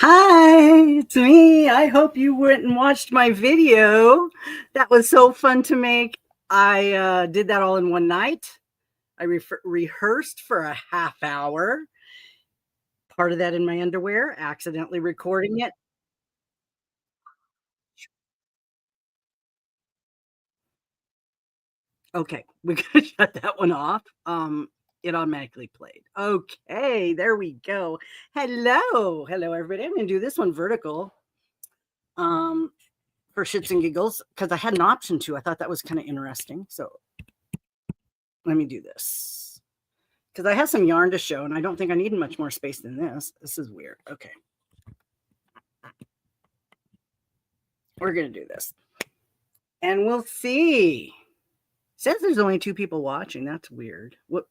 Hi, it's me. I hope you went and watched my video. That was so fun to make. I did that all in one night. I rehearsed for a half hour, part of that in my underwear, accidentally recording it. Okay, we gotta shut that one off. It automatically played. Okay, there we go. Hello, everybody. I'm gonna do this one vertical. Um, for shits and giggles, because I had an option to. I thought that was kind of interesting. So let me do this because I have some yarn to show and I don't think I need much more space than this. This is weird. Okay. We're going to do this and we'll see. It says there's only 2 people watching. That's weird. Whoop.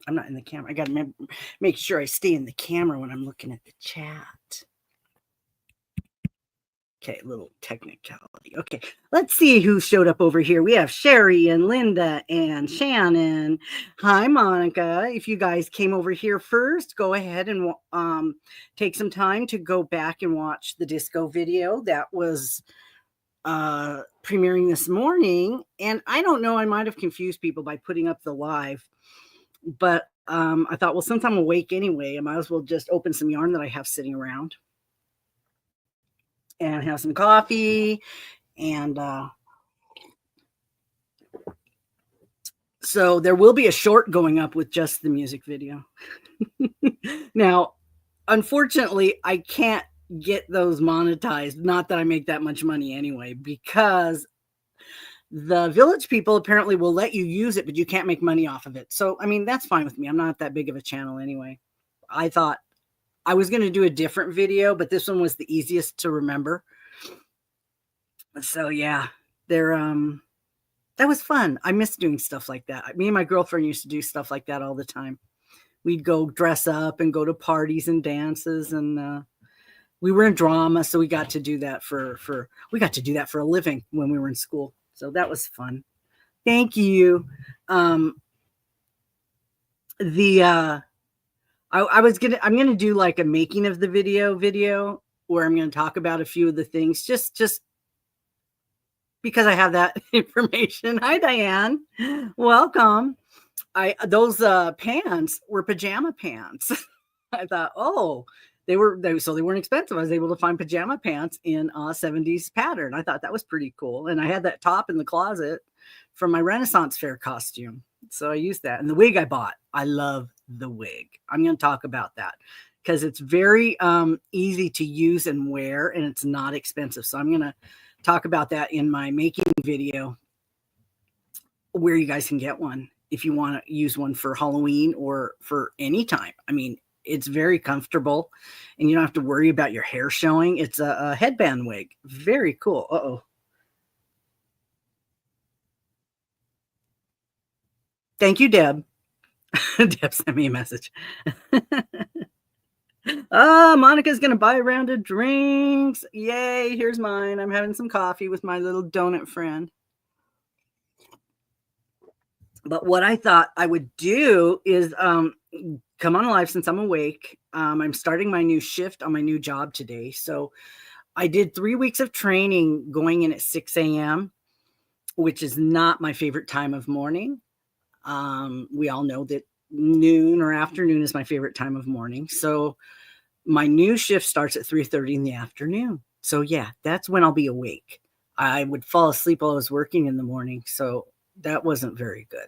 I'm not in the camera. I got to make sure I stay in the camera when I'm looking at the chat. Okay, little technicality. Okay, let's see who showed up over here. We have Sherry and Linda and Shannon. Hi, Monica. If you guys came over here first, go ahead and take some time to go back and watch the disco video that was premiering this morning. And I don't know, I might have confused people by putting up the live, but I thought, well, since I'm awake anyway, I might as well just open some yarn that I have sitting around and have some coffee. And so there will be a short going up with just the music video. Now, unfortunately, I can't get those monetized. Not that I make that much money anyway, because the Village people apparently will let you use it, but you can't make money off of it. So, I mean, that's fine with me. I'm not that big of a channel anyway. I thought I was going to do a different video, but this one was the easiest to remember. So yeah, that was fun. I miss doing stuff like that. Me and my girlfriend used to do stuff like that all the time. We'd go dress up and go to parties and dances, and we were in drama, so we got to do that for a living when we were in school. So that was fun. Thank you. I'm gonna do like a making of the video where I'm gonna talk about a few of the things, just because I have that information. Hi, Diane. Welcome. Those pants were pajama pants. I thought, oh, they weren't expensive. I was able to find pajama pants in 70s pattern. I thought that was pretty cool. And I had that top in the closet from my Renaissance Fair costume. So I used that. And the wig I bought, I love the wig. I'm going to talk about that because it's very easy to use and wear, and it's not expensive. So I'm going to talk about that in my making video, where you guys can get one if you want to use one for Halloween or for any time. I mean, it's very comfortable and you don't have to worry about your hair showing. It's a headband wig. Very cool. Uh-oh. Thank you, Deb. Deb sent me a message. Monica's going to buy a round of drinks. Yay, here's mine. I'm having some coffee with my little donut friend. But what I thought I would do is come on live since I'm awake. I'm starting my new shift on my new job today. So I did 3 weeks of training going in at 6 a.m., which is not my favorite time of morning. We all know that noon or afternoon is my favorite time of morning. So my new shift starts at 3:30 in the afternoon. So yeah, that's when I'll be awake. I would fall asleep while I was working in the morning. So that wasn't very good.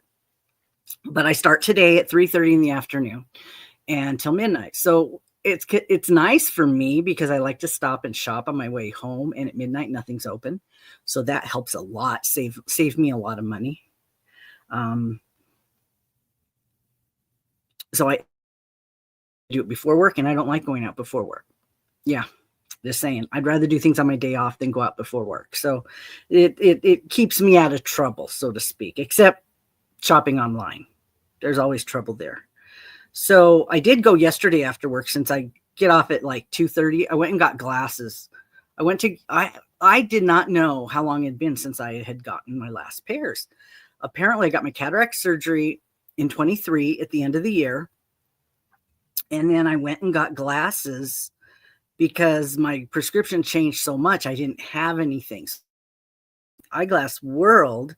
But I start today at 3:30 in the afternoon until midnight. So it's nice for me because I like to stop and shop on my way home, and at midnight nothing's open. So that helps a lot, save me a lot of money. So I do it before work, and I don't like going out before work. Yeah, just saying. I'd rather do things on my day off than go out before work. So it keeps me out of trouble, so to speak, except shopping online. There's always trouble there. So I did go yesterday after work, since I get off at like 2:30. I went and got glasses. I did not know how long it had been since I had gotten my last pairs. Apparently I got my cataract surgery in 23 at the end of the year. And then I went and got glasses because my prescription changed so much. I didn't have anything. Eyeglass World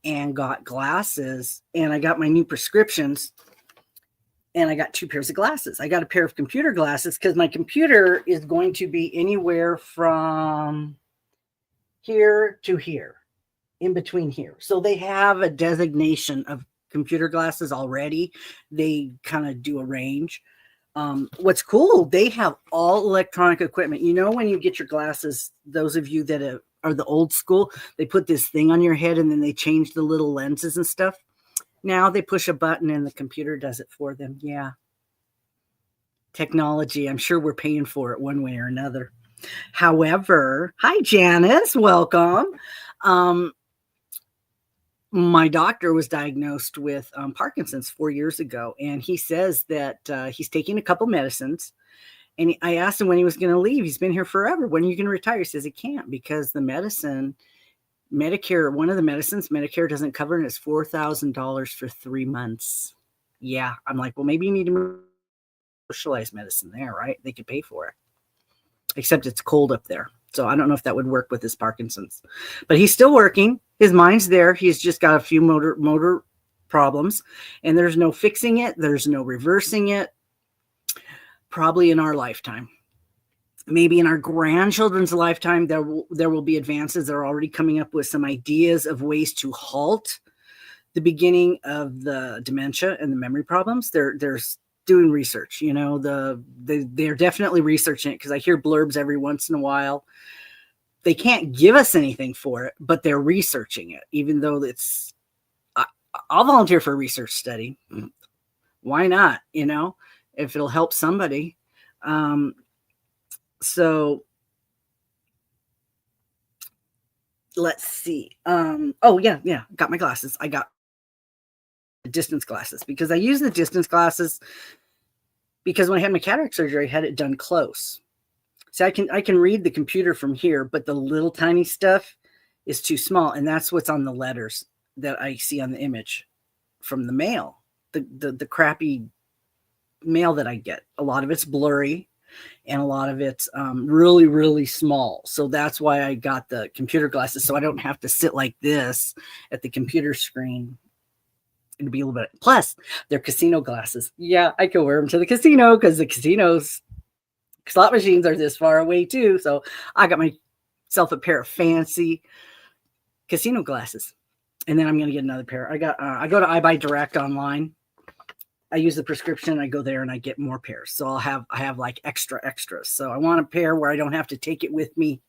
and got glasses, and I got my new prescriptions, and I got 2 pairs of glasses. I got a pair of computer glasses because my computer is going to be anywhere from here to here, in between here. So they have a designation of computer glasses already. They kind of do a range. What's cool, they have all electronic equipment. You know, when you get your glasses, those of you that are the old school, they put this thing on your head and then they change the little lenses and stuff. Now they push a button and the computer does it for them. Yeah. Technology. I'm sure we're paying for it one way or another. However, hi, Janice. Welcome. My doctor was diagnosed with Parkinson's 4 years ago, and he says that he's taking a couple medicines. And I asked him when he was going to leave. He's been here forever. When are you going to retire? He says he can't because the medicine, Medicare, one of the medicines, Medicare doesn't cover, and it's $4,000 for 3 months. Yeah. I'm like, well, maybe you need to socialize medicine there, right? They could pay for it. Except it's cold up there. So I don't know if that would work with his Parkinson's. But he's still working. His mind's there. He's just got a few motor problems. And there's no fixing it. There's no reversing it. Probably in our lifetime. Maybe in our grandchildren's lifetime, there will be advances. They're already coming up with some ideas of ways to halt the beginning of the dementia and the memory problems. They're doing research, you know, they're definitely researching it because I hear blurbs every once in a while. They can't give us anything for it, but they're researching it, even though I'll volunteer for a research study. Why not? You know, if it'll help somebody. So let's see. Oh yeah. Got my glasses. I got distance glasses because I use the distance glasses because when I had my cataract surgery, I had it done close. So I can read the computer from here, but the little tiny stuff is too small. And that's what's on the letters that I see on the image from the mail, the crappy mail that I get. A lot of it's blurry and a lot of it's really, really small. So that's why I got the computer glasses. So I don't have to sit like this at the computer screen. It'd be a little bit, plus they're casino glasses. Yeah, I can wear them to the casino because the casinos, slot machines are this far away too. So I got myself a pair of fancy casino glasses. And then I'm going to get another pair. I go to iBuy Direct online. I use the prescription. I go there and I get more pairs. So I have like extras. So I want a pair where I don't have to take it with me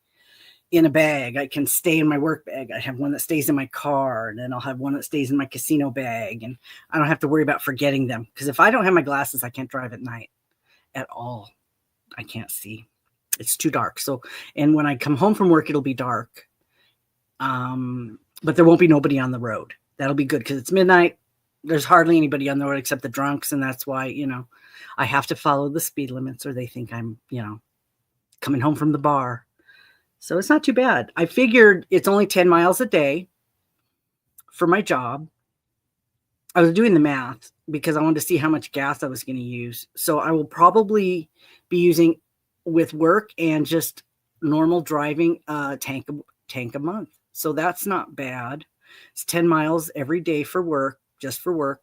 in a bag. I can stay in my work bag. I have one that stays in my car, and then I'll have one that stays in my casino bag, and I don't have to worry about forgetting them. Because if I don't have my glasses, I can't drive at night at all. I can't see. It's too dark. So, and when I come home from work, it'll be dark. But there won't be nobody on the road. That'll be good because it's midnight. There's hardly anybody on the road except the drunks, and that's why, you know, I have to follow the speed limits or they think I'm, you know, coming home from the bar. So it's not too bad. I figured it's only 10 miles a day for my job. I was doing the math because I wanted to see how much gas I was going to use. So I will probably be using with work and just normal driving tank a month. So that's not bad. It's 10 miles every day for work, just for work.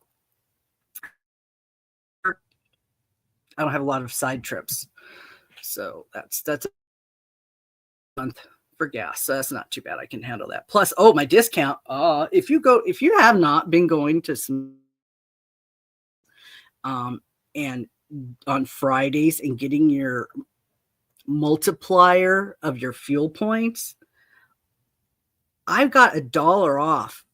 I don't have a lot of side trips. So that's a month for gas. So that's not too bad. I can handle that. Plus, my discount. If you have not been going to some and on Fridays and getting your multiplier of your fuel points, I've got $1 off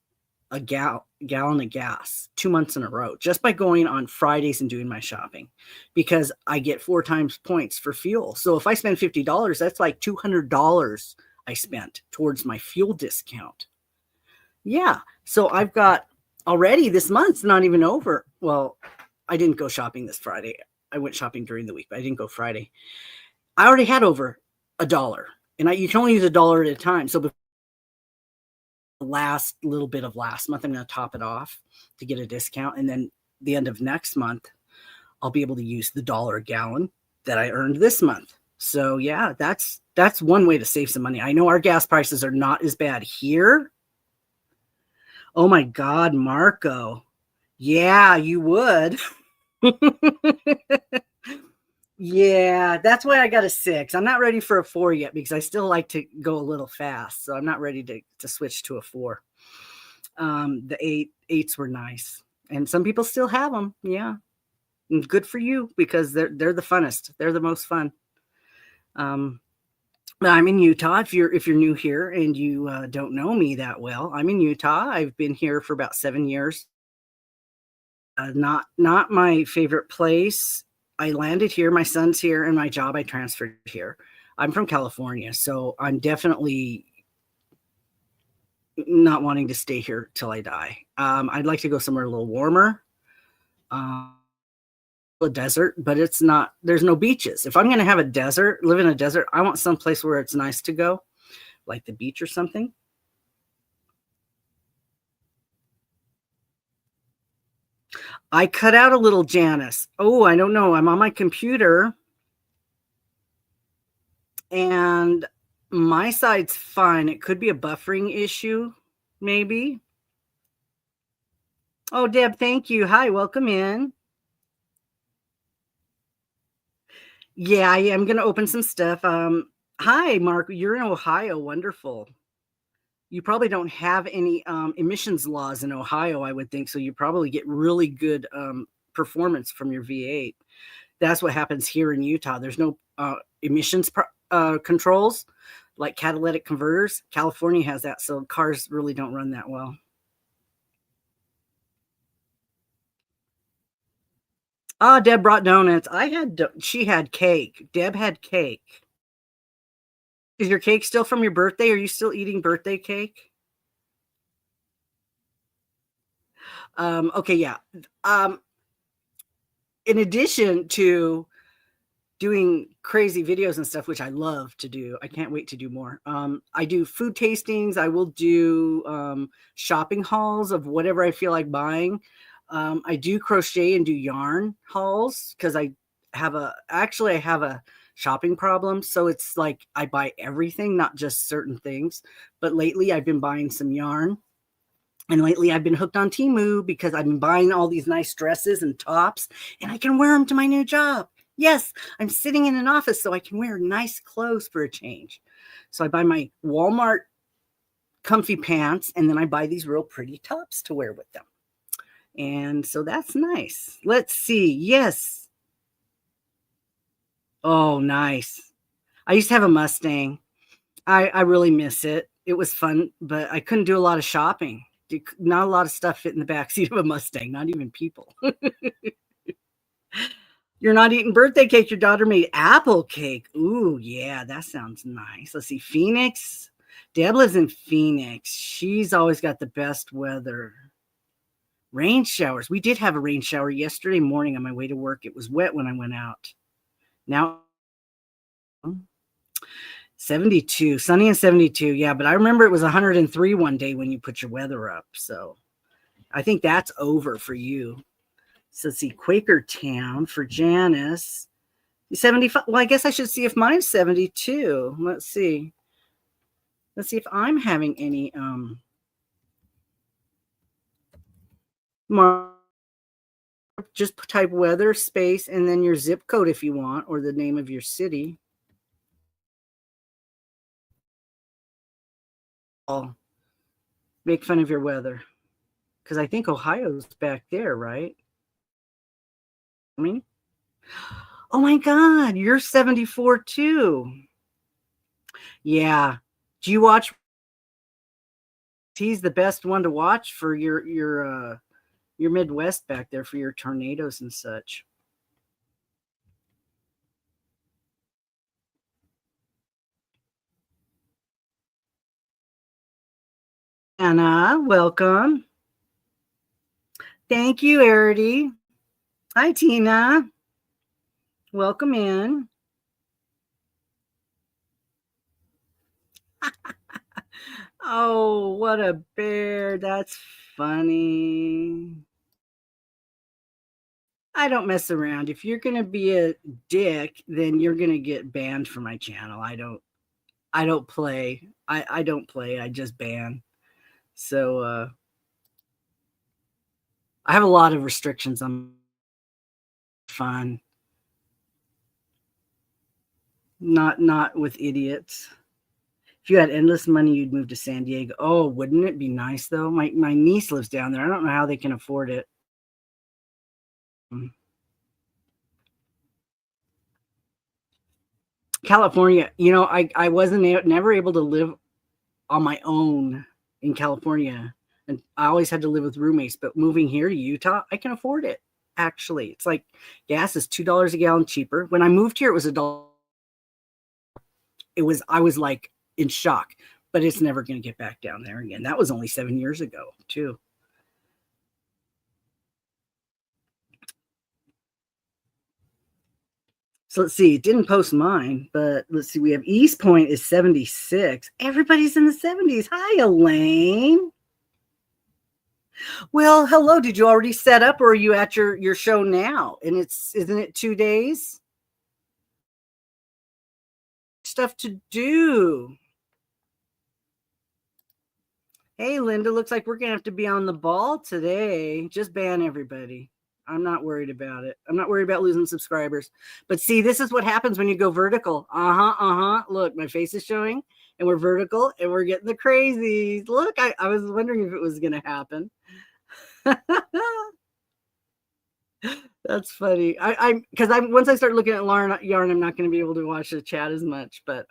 a gallon of gas 2 months in a row just by going on Fridays and doing my shopping, because I get 4 times points for fuel. So if I spend $50, that's like $200 I spent towards my fuel discount. Yeah. So I've got already, this month's not even over. Well, I didn't go shopping this Friday. I went shopping during the week, but I didn't go Friday. I already had over $1, and you can only use $1 at a time. So before the last little bit of last month, I'm going to top it off to get a discount. And then the end of next month, I'll be able to use the $1 a gallon that I earned this month. So yeah, that's one way to save some money. I know our gas prices are not as bad here. Oh my God, Marco. Yeah, you would. Yeah, that's why I got a 6. I'm not ready for a 4 yet because I still like to go a little fast. So I'm not ready to switch to a 4. The 8s were nice. And some people still have them. Yeah. And good for you because they're the funnest. They're the most fun. I'm in Utah. If you're new here and you don't know me that well, I'm in Utah. I've been here for about 7 years. Not my favorite place. I landed here. My son's here, and my job I transferred here. I'm from California, so I'm definitely not wanting to stay here till I die. I'd like to go somewhere a little warmer. A desert, but it's not. There's no beaches. If I'm going to have a desert, live in a desert, I want some place where it's nice to go, like the beach or something. I cut out a little, Janice. Oh, I don't know. I'm on my computer and my side's fine. It could be a buffering issue, maybe. Oh, Deb, thank you. Hi, welcome in. Yeah, I am going to open some stuff. Hi, Mark. You're in Ohio. Wonderful. You probably don't have any emissions laws in Ohio, I would think. So you probably get really good performance from your V8. That's what happens here in Utah. There's no emissions controls like catalytic converters. California has that, so cars really don't run that well. Oh, Deb brought donuts. She had cake. Deb had cake. Is your cake still from your birthday? Are you still eating birthday cake? Okay, yeah. In addition to doing crazy videos and stuff, which I love to do. I can't wait to do more. I do food tastings. I will do shopping hauls of whatever I feel like buying. I do crochet and do yarn hauls because I have a shopping problem. So it's like I buy everything, not just certain things. But lately I've been buying some yarn. And lately I've been hooked on Temu because I've been buying all these nice dresses and tops and I can wear them to my new job. Yes, I'm sitting in an office so I can wear nice clothes for a change. So I buy my Walmart comfy pants and then I buy these real pretty tops to wear with them. And so that's nice. Let's see. Yes. Oh, nice. I used to have a Mustang. I really miss it. It was fun, but I couldn't do a lot of shopping. Not a lot of stuff fit in the backseat of a Mustang, not even people. You're not eating birthday cake. Your daughter made apple cake. Ooh, yeah, that sounds nice. Let's see. Phoenix. Deb lives in Phoenix. She's always got the best weather. Rain showers. We did have a rain shower yesterday morning on my way to work. It was wet when I went out. Now 72, sunny and 72. Yeah, but I remember it was 103 one day when you put your weather up. So I think that's over for you. So let's see, Quakertown for Janice. 75. Well, I guess I should see if mine's 72. Let's see. Let's see if I'm having any more. Just type weather space and then your zip code if you want, or the name of your city. I'll make fun of your weather because I think Ohio's back there, right? I mean, oh my God, you're 74 too. Yeah. Do you watch? He's the best one to watch for your Midwest back there for your tornadoes and such. Anna, welcome. Thank you, Arity. Hi, Tina. Welcome in. Oh, what a bear. That's funny. I don't mess around. If you're gonna be a dick, then you're gonna get banned from my channel. I don't play. I don't play. I just ban. So I have a lot of restrictions on fun. Not with idiots. If you had endless money, you'd move to San Diego. Oh, wouldn't it be nice though? My niece lives down there. I don't know how they can afford it. California, I wasn't never able to live on my own in California, and I always had to live with roommates. But moving here to Utah, I can afford it. Actually, it's like gas is $2 a gallon cheaper. When I moved here, it was $1. I was like in shock, but it's never going to get back down there again. That was only 7 years ago, too. So let's see. It didn't post mine, but let's see. We have East Point is 76. Everybody's in the 70s. Hi, Elaine. Well, hello. Did you already set up, or are you at your show now? And isn't it 2 days? Stuff to do. Hey, Linda, looks like we're going to have to be on the ball today. Just ban everybody. I'm not worried about it. I'm not worried about losing subscribers. But see, this is what happens when you go vertical. Look, my face is showing, and we're vertical, and we're getting the crazies. Look, I was wondering if it was going to happen. That's funny. Because once I start looking at yarn, I'm not going to be able to watch the chat as much. But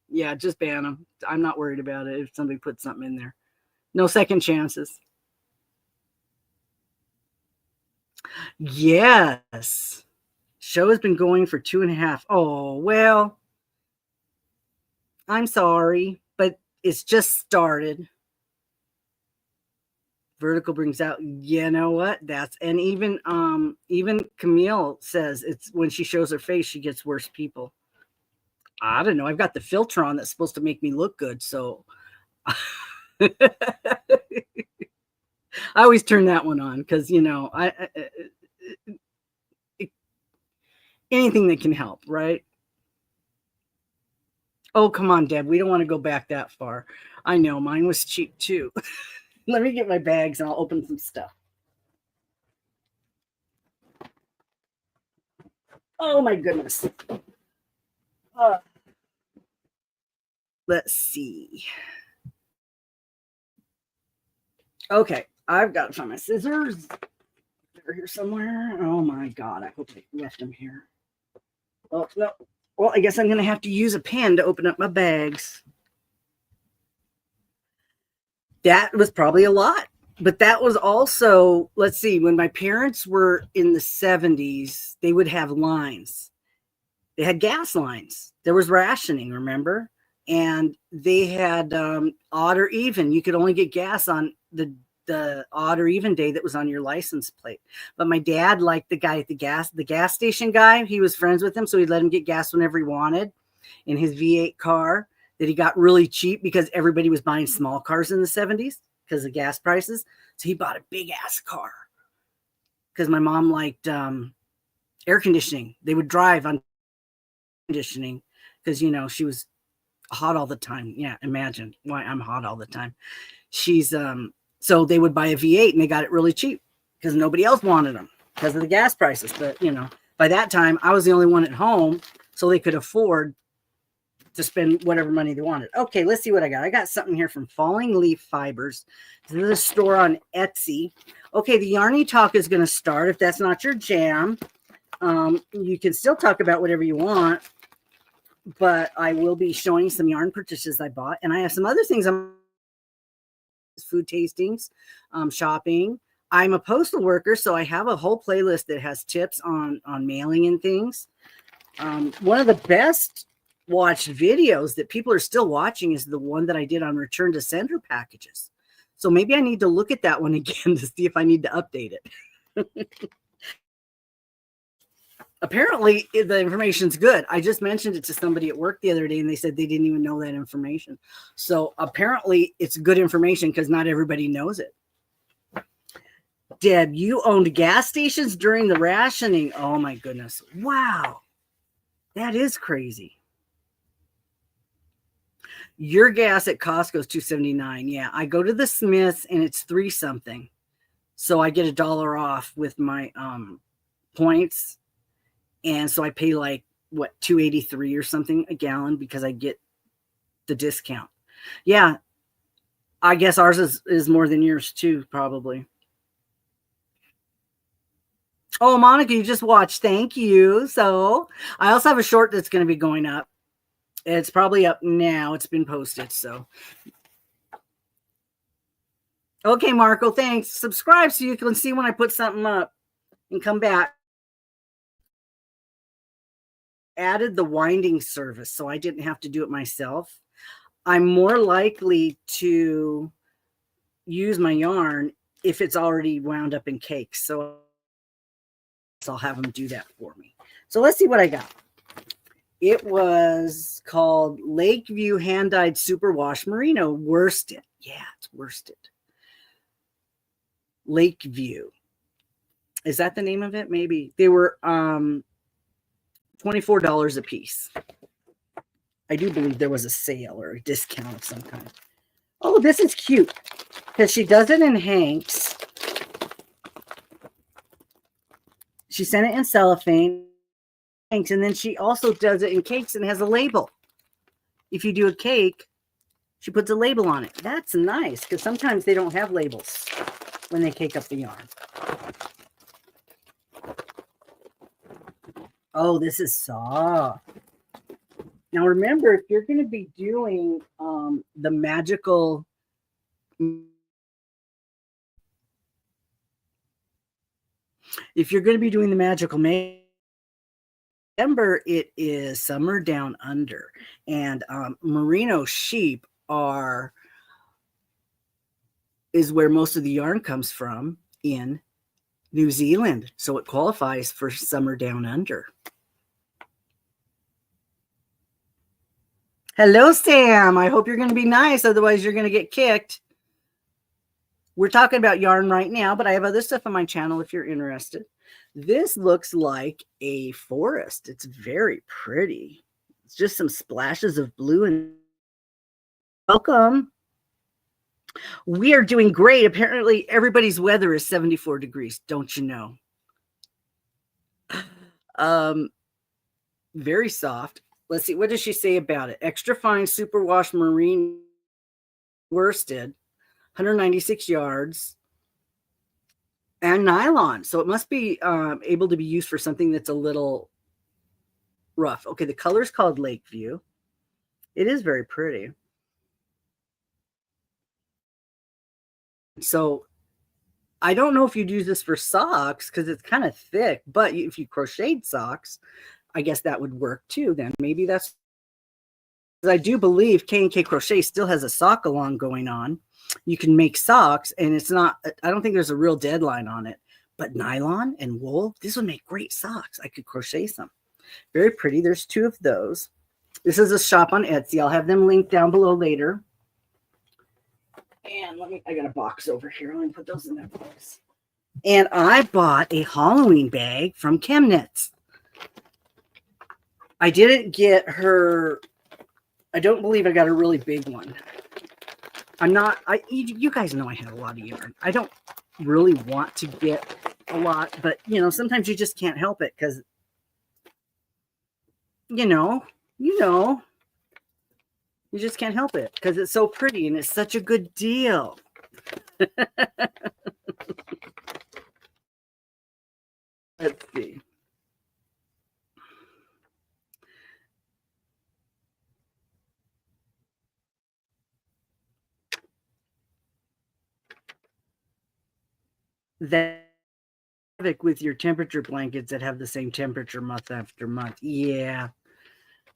yeah, just ban them. I'm not worried about it if somebody puts something in there. No second chances. Yes. Show has been going for 2.5. Oh, well, I'm sorry, but it's just started. Vertical brings out, you know what? And even Camille says it's when she shows her face, she gets worse people. I don't know. I've got the filter on that's supposed to make me look good, so I always turn that one on because anything that can help, right? Oh, come on, Deb. We don't want to go back that far. I know mine was cheap too. Let me get my bags and I'll open some stuff. Oh my goodness. Let's see. Okay, I've got to find my scissors. They're here somewhere. Oh my God, I hope I left them here. Oh, no. Well, I guess I'm going to have to use a pen to open up my bags. That was probably a lot. But that was also, let's see, when my parents were in the 70s, they would have lines. They had gas lines. There was rationing, remember? And they had odd or even. You could only get gas on the odd or even day that was on your license plate. But my dad liked the guy at the gas station guy. He was friends with him, so he'd let him get gas whenever he wanted in his V8 car that he got really cheap because everybody was buying small cars in the 70s because of gas prices. So he bought a big ass car because my mom liked air conditioning. They would drive on conditioning because, she was hot all the time. Yeah, imagine why I'm hot all the time. She's so they would buy a V8 and they got it really cheap because nobody else wanted them because of the gas prices. But, by that time I was the only one at home, so they could afford to spend whatever money they wanted. Okay, let's see what I got. I got something here from Falling Leaf Fibers. This is a store on Etsy. Okay, the Yarny Talk is going to start. If that's not your jam, you can still talk about whatever you want, but I will be showing some yarn purchases I bought, and I have some other things. Food tastings, shopping. I'm a postal worker, so I have a whole playlist that has tips on mailing and things. One of the best watched videos that people are still watching is the one that I did on return to sender packages. So maybe I need to look at that one again to see if I need to update it. Apparently the information's good. I just mentioned it to somebody at work the other day and they said they didn't even know that information. So apparently it's good information because not everybody knows it. Deb, you owned gas stations during the rationing. Oh my goodness. Wow. That is crazy. Your gas at Costco is $2.79. Yeah, I go to the Smiths and it's $3 something. So I get $1 off with my points. And so I pay like what, $2.83 or something a gallon because I get the discount. Yeah. I guess ours is more than yours too, probably. Oh, Monica, you just watched. Thank you. So I also have a short that's going to be going up. It's probably up now. It's been posted. So, okay, Marco, thanks. Subscribe so you can see when I put something up and come back. Added the winding service so I didn't have to do it myself. I'm more likely to use my yarn if it's already wound up in cakes. So I'll have them do that for me. So let's see what I got. It was called Lakeview Hand-Dyed Superwash Merino Worsted. Yeah, it's worsted. Lakeview. Is that the name of it? Maybe. They were $24 a piece. I do believe there was a sale or a discount of some kind. Oh, this is cute because she does it in hanks. She sent it in cellophane hanks, and then she also does it in cakes and has a label. If you do a cake, she puts a label on it. That's nice because sometimes they don't have labels when they cake up the yarn. Oh, this is soft. Now remember, if you're going to be doing the magical, remember it is summer down under, and merino sheep is where most of the yarn comes from in New Zealand, so it qualifies for summer down under. Hello, Sam. I hope you're going to be nice. Otherwise, you're going to get kicked. We're talking about yarn right now, but I have other stuff on my channel if you're interested. This looks like a forest. It's very pretty. It's just some splashes of blue. And welcome. We are doing great. Apparently, everybody's weather is 74 degrees. Don't you know? Very soft. Let's see. What does she say about it? Extra fine superwash marine worsted, 196 yards, and nylon. So it must be able to be used for something that's a little rough. Okay, the color is called Lakeview. It is very pretty. So I don't know if you'd use this for socks because it's kind of thick, but if you crocheted socks, I guess that would work too. Then maybe that's. I do believe K&K Crochet still has a sock along going on. You can make socks, and it's not. I don't think there's a real deadline on it. But nylon and wool, this would make great socks. I could crochet some. Very pretty. There's 2 of those. This is a shop on Etsy. I'll have them linked down below later. And I got a box over here. Let me put those in that box. And I bought a Halloween bag from Chemnits. I didn't get her. I don't believe I got a really big one. You guys know I have a lot of yarn. I don't really want to get a lot, but sometimes you just can't help it because, you just can't help it because it's so pretty and it's such a good deal. Let's see. That with your temperature blankets that have the same temperature month after month. Yeah.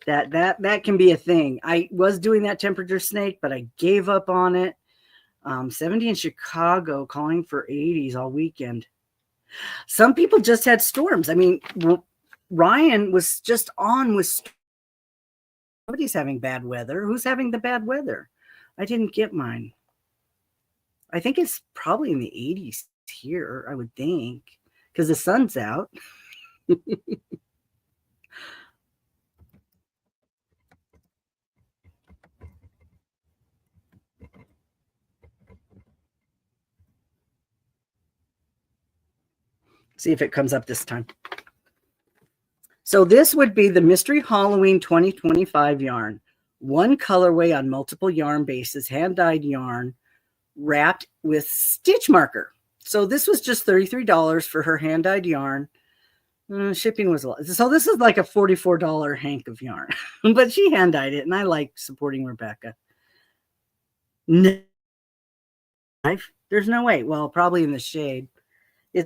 That can be a thing. I was doing that temperature snake, but I gave up on it. 70 in Chicago, calling for 80s all weekend. Some people just had storms. I mean, Ryan was just on with somebody's having bad weather. Who's having the bad weather? I didn't get mine. I think it's probably in the 80s here, I would think, because the sun's out. See if it comes up this time. So this would be the Mystery Halloween 2025 yarn. One colorway on multiple yarn bases, hand-dyed yarn, wrapped with stitch marker. So this was just $33 for her hand-dyed yarn. Shipping was a lot. So this is like a $44 hank of yarn. But she hand-dyed it, and I like supporting Rebecca. No, there's no way. Well, probably in the shade.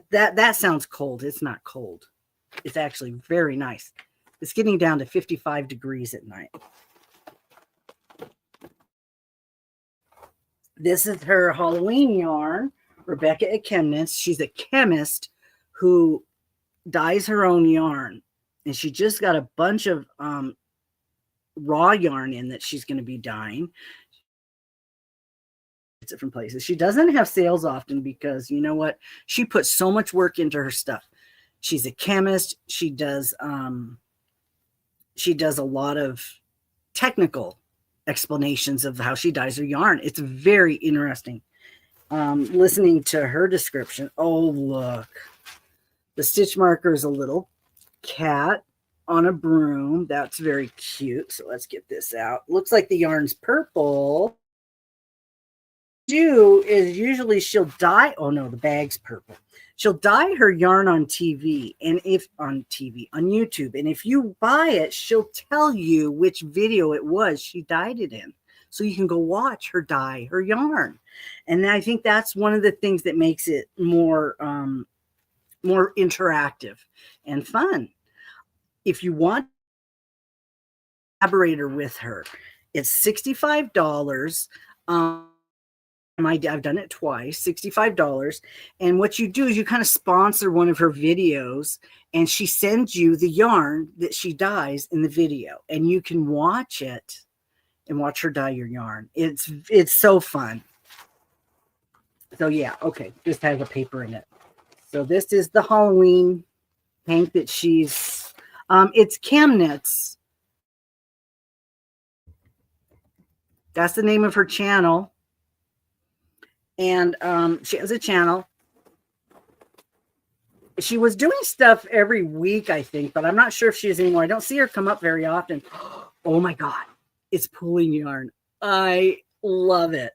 That sounds cold. It's not cold. It's actually very nice. It's getting down to 55 degrees at night. This is her Halloween yarn, Rebecca at Chemnits. She's a chemist who dyes her own yarn. And she just got a bunch of raw yarn in that she's going to be dyeing. Different places. She doesn't have sales often because, you know what? She puts so much work into her stuff. She's a chemist. She does a lot of technical explanations of how she dyes her yarn. It's very interesting. Listening to her description. Oh, look. The stitch marker is a little cat on a broom. That's very cute. So let's get this out. Looks like the yarn's purple. Do is usually she'll dye. Oh no, the bag's purple. She'll dye her yarn on TV, and if on YouTube, and if you buy it, she'll tell you which video it was she dyed it in, so you can go watch her dye her yarn. And I think that's one of the things that makes it more interactive and fun. If you want a collaborator with her, it's $65. I've done it twice, $65. And what you do is you kind of sponsor one of her videos, and she sends you the yarn that she dyes in the video, and you can watch it and watch her dye your yarn. It's so fun. So yeah, okay, just has a paper in it. So this is the Halloween hank that she's, it's Chemnits. That's the name of her channel. And she has a channel. She was doing stuff every week, I think, but I'm not sure if she is anymore. I don't see her come up very often. Oh my God, it's pulling yarn. I love it.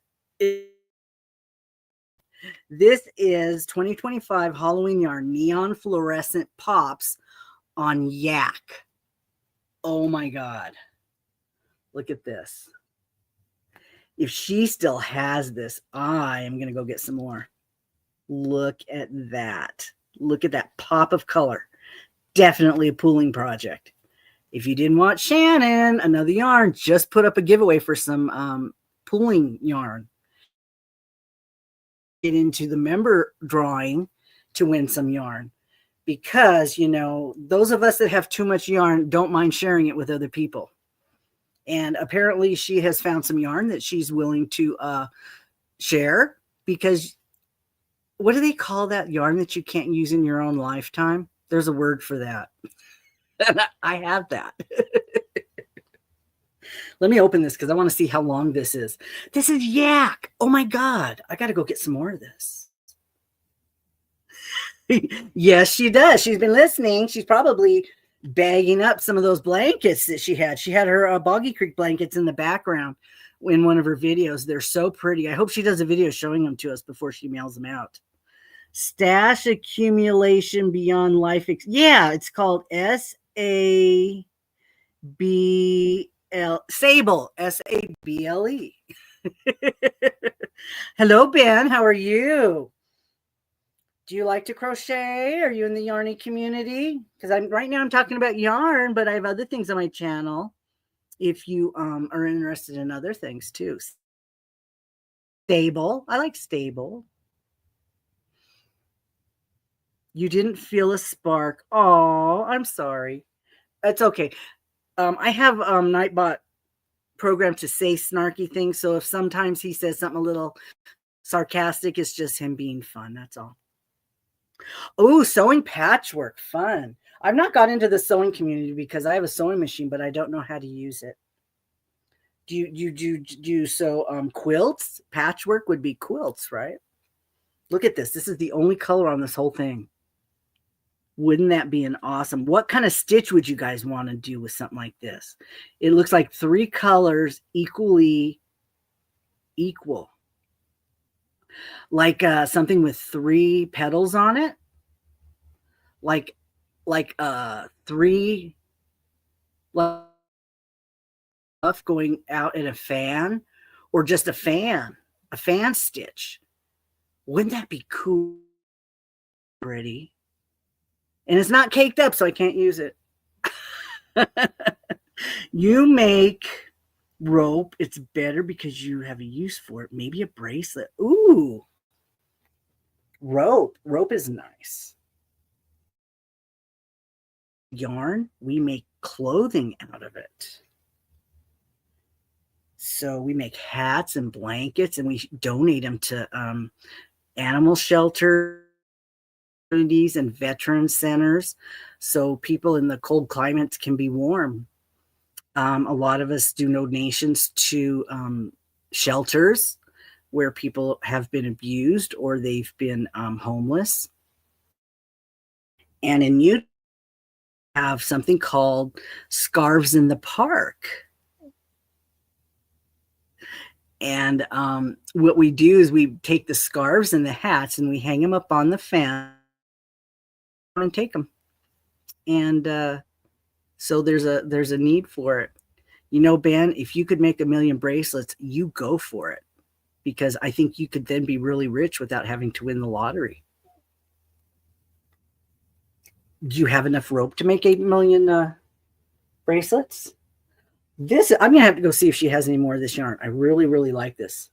This is 2025 Halloween yarn, neon fluorescent pops on yak. Oh my God. Look at this. If she still has this, I am going to go get some more. Look at that. Look at that pop of color. Definitely a pooling project. If you didn't watch Shannon, Another Yarn, just put up a giveaway for some pooling yarn. Get into the member drawing to win some yarn. Because, you know, those of us that have too much yarn don't mind sharing it with other people. And apparently she has found some yarn that she's willing to share, because what do they call that yarn that you can't use in your own lifetime? There's a word for that. I have that. Let me open this because I want to see how long this is. This is yak. Oh my God. I got to go get some more of this. Yes, she does. She's been listening. She's probably bagging up some of those blankets that she had. She had her Boggy Creek blankets in the background in one of her videos. They're so pretty. I hope she does a video showing them to us before she mails them out. Stash accumulation beyond life. Yeah, it's called SABL. Sable. SABLE. Hello, Ben. How are you? Do you like to crochet? Are you in the yarny community? Because right now I'm talking about yarn, but I have other things on my channel if you are interested in other things too. Stable. I like stable. You didn't feel a spark. Oh, I'm sorry. It's okay. I have Nightbot programmed to say snarky things. So if sometimes he says something a little sarcastic, it's just him being fun. That's all. Oh, sewing patchwork, fun. I've not got into the sewing community because I have a sewing machine, but I don't know how to use it. Do you sew quilts? Patchwork would be quilts, right? Look at this. This is the only color on this whole thing. Wouldn't that be an awesome? What kind of stitch would you guys want to do with something like this? It looks like 3 colors equally equal. Like something with 3 petals on it. Like 3 going out in a fan, or just a fan stitch. Wouldn't that be cool? Pretty. And it's not caked up, so I can't use it. You make rope. It's better because you have a use for it. Maybe a bracelet. Ooh. Rope. Rope is nice. Yarn. We make clothing out of it. So we make hats and blankets, and we donate them to animal shelters and veteran centers, so people in the cold climates can be warm. A lot of us do donations to shelters where people have been abused or they've been homeless. And in Utah, we have something called Scarves in the Park. And what we do is we take the scarves and the hats and we hang them up on the fan and take them. And so there's a need for it. You know, Ben, if you could make 1 million bracelets, you go for it, because I think you could then be really rich without having to win the lottery. Do you have enough rope to make 8 million bracelets? I'm going to have to go see if she has any more of this yarn. I really, really like this,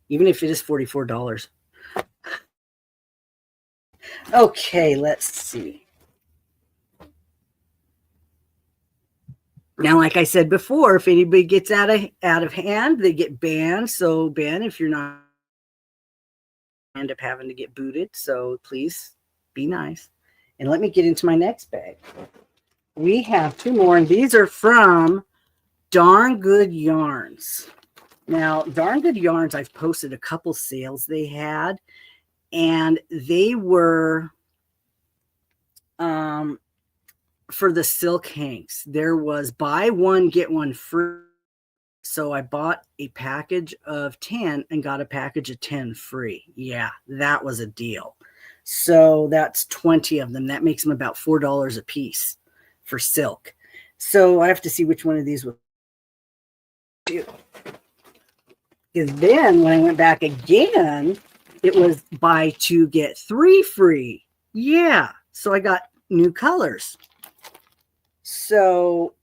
even if it is $44. Okay, let's see. Now, like I said before, if anybody gets out of hand, they get banned. So, Ben, if you're not, end up having to get booted. So please be nice. And let me get into my next bag. We have 2 more, and these are from Darn Good Yarns. Now, Darn Good Yarns, I've posted a couple sales they had, and they were for the silk hanks. There was buy one, get one free. So I bought a package of 10 and got a package of 10 free. Yeah, that was a deal. So that's 20 of them. That makes them about $4 a piece for silk. So I have to see which one of these will do. Because then when I went back again, it was buy 2, get 3 free. Yeah. So I got new colors. So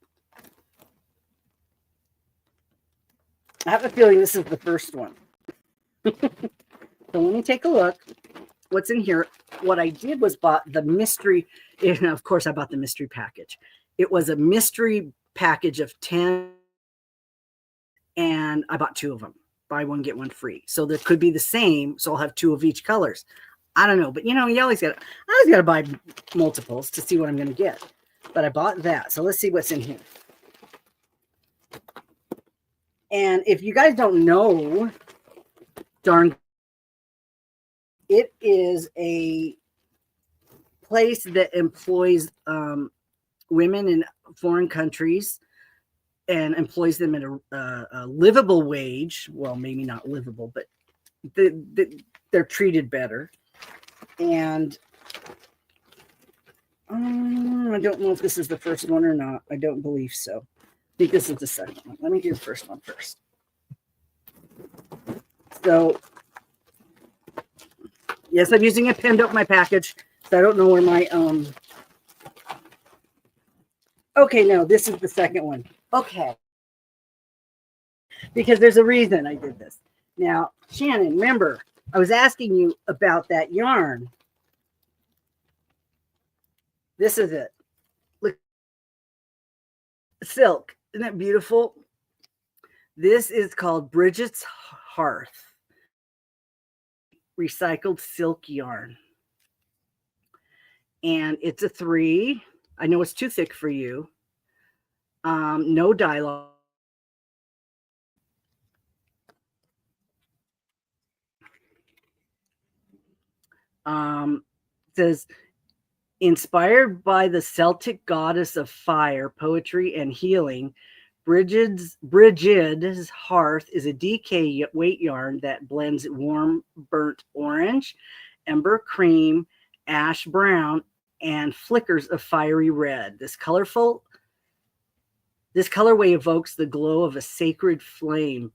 I have a feeling this is the first one. So let me take a look. What's in here? What I did was bought the mystery. And of course, I bought the mystery package. It was a mystery package of 10. And I bought 2 of them. Buy 1, get 1 free. So there could be the same. So I'll have 2 of each colors. I don't know. But, you always got to buy multiples to see what I'm going to get. But I bought that. So let's see what's in here. And if you guys don't know, it is a place that employs women in foreign countries and employs them at a livable wage. Well, maybe not livable, but they're treated better. And I don't know if this is the first one or not. I don't believe so. I think this is the second one. Let me do the first one first. So, yes, I'm using a pen to open my package. So I don't know where my okay, no, this is the second one. Okay. Because there's a reason I did this. Now, Shannon, remember, I was asking you about that yarn. This is it. Look. Silk. Isn't that beautiful? This is called Bridget's Hearth. Recycled silk yarn. And it's a 3. I know it's too thick for you. No dialogue. Says, inspired by the Celtic goddess of fire, poetry, and healing, Brigid's Hearth is a DK weight yarn that blends warm burnt orange, ember cream, ash brown, and flickers of fiery red. This colorway evokes the glow of a sacred flame,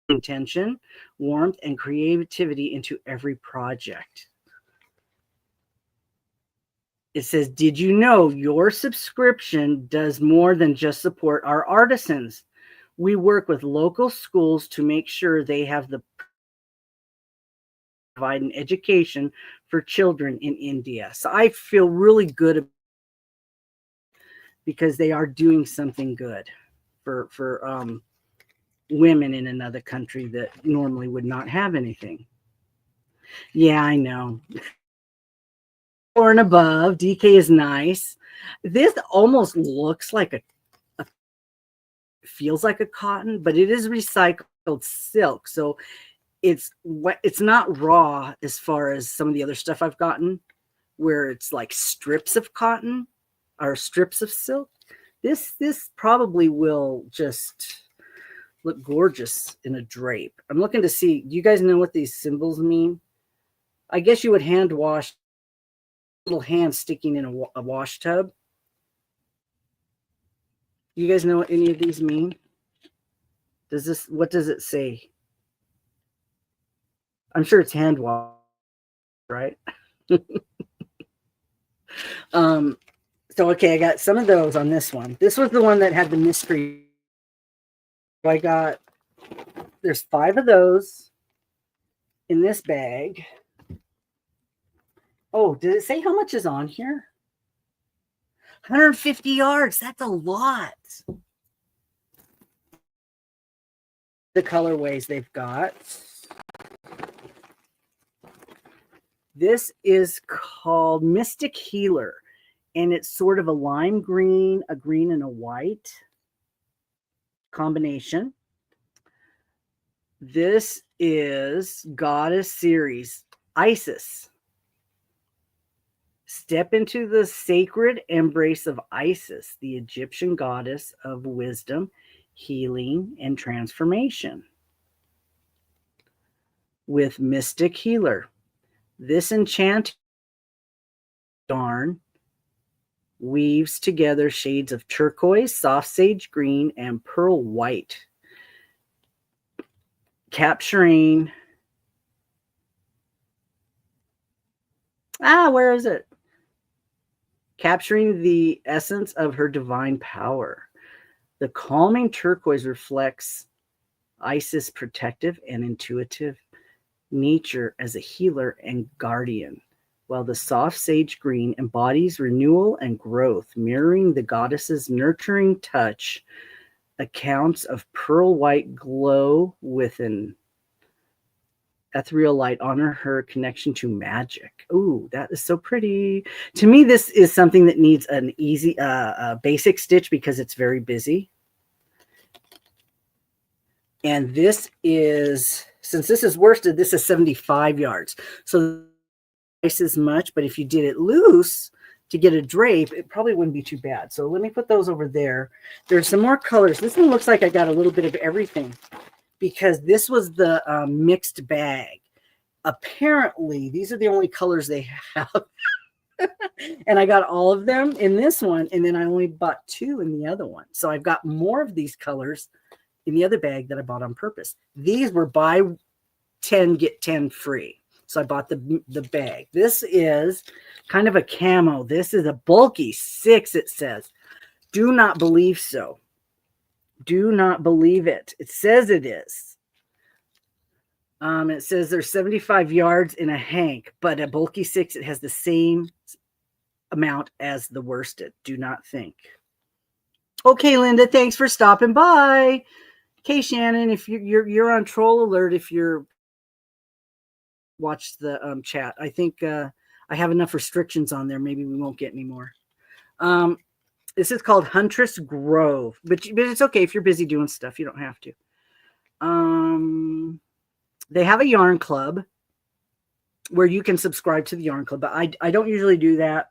intention, warmth, and creativity into every project. It says, did you know your subscription does more than just support our artisans? We work with local schools to make sure they have the provide an education for children in India. So I feel really good because they are doing something good for women in another country that normally would not have anything. Yeah, I know. 4 and above. DK is nice. This almost looks like feels like a cotton, but it is recycled silk. So it's not raw as far as some of the other stuff I've gotten, where it's like strips of cotton or strips of silk. This probably will just look gorgeous in a drape. I'm looking to see, do you guys know what these symbols mean? I guess you would hand wash, little hands sticking in a wash tub. You guys know what any of these mean? What does it say? I'm sure it's hand wash, right? So okay, I got some of those on this one. This was the one that had the mystery. So there's 5 of those in this bag. Oh, did it say how much is on here? 150 yards. That's a lot. The colorways they've got. This is called Mystic Healer, and it's sort of a lime green, a green, and a white combination. This is Goddess Series, Isis. Step into the sacred embrace of Isis, the Egyptian goddess of wisdom, healing, and transformation. With Mystic Healer. This enchanted yarn weaves together shades of turquoise, soft sage green, and pearl white, capturing where is it? Capturing the essence of her divine power. The calming turquoise reflects Isis' protective and intuitive nature as a healer and guardian, while the soft sage green embodies renewal and growth, mirroring the goddess's nurturing touch. Accounts of pearl white glow with an ethereal light honor her connection to magic. Ooh, that is so pretty. To me, this is something that needs an easy, basic stitch because it's very busy. And this is, since this is worsted, this is 75 yards. So twice as much, but if you did it loose to get a drape, it probably wouldn't be too bad. So let me put those over there. There's some more colors. This one looks like I got a little bit of everything because this was the mixed bag. Apparently, these are the only colors they have. And I got all of them in this one, and then I only bought 2 in the other one. So I've got more of these colors in the other bag that I bought on purpose. These were buy 10, get 10 free. So I bought the bag. This is kind of a camo. This is a bulky 6, it says. Do not believe so. Do not believe it. It says it is. It says there's 75 yards in a hank, but a bulky 6, it has the same amount as the worsted. Do not think. Okay, Linda, thanks for stopping by. Okay, Shannon, if you're on troll alert, if you're watch the chat. I think I have enough restrictions on there. Maybe we won't get any more. This is called Huntress Grove, but it's okay if you're busy doing stuff. You don't have to. They have a yarn club where you can subscribe to the yarn club, but I don't usually do that.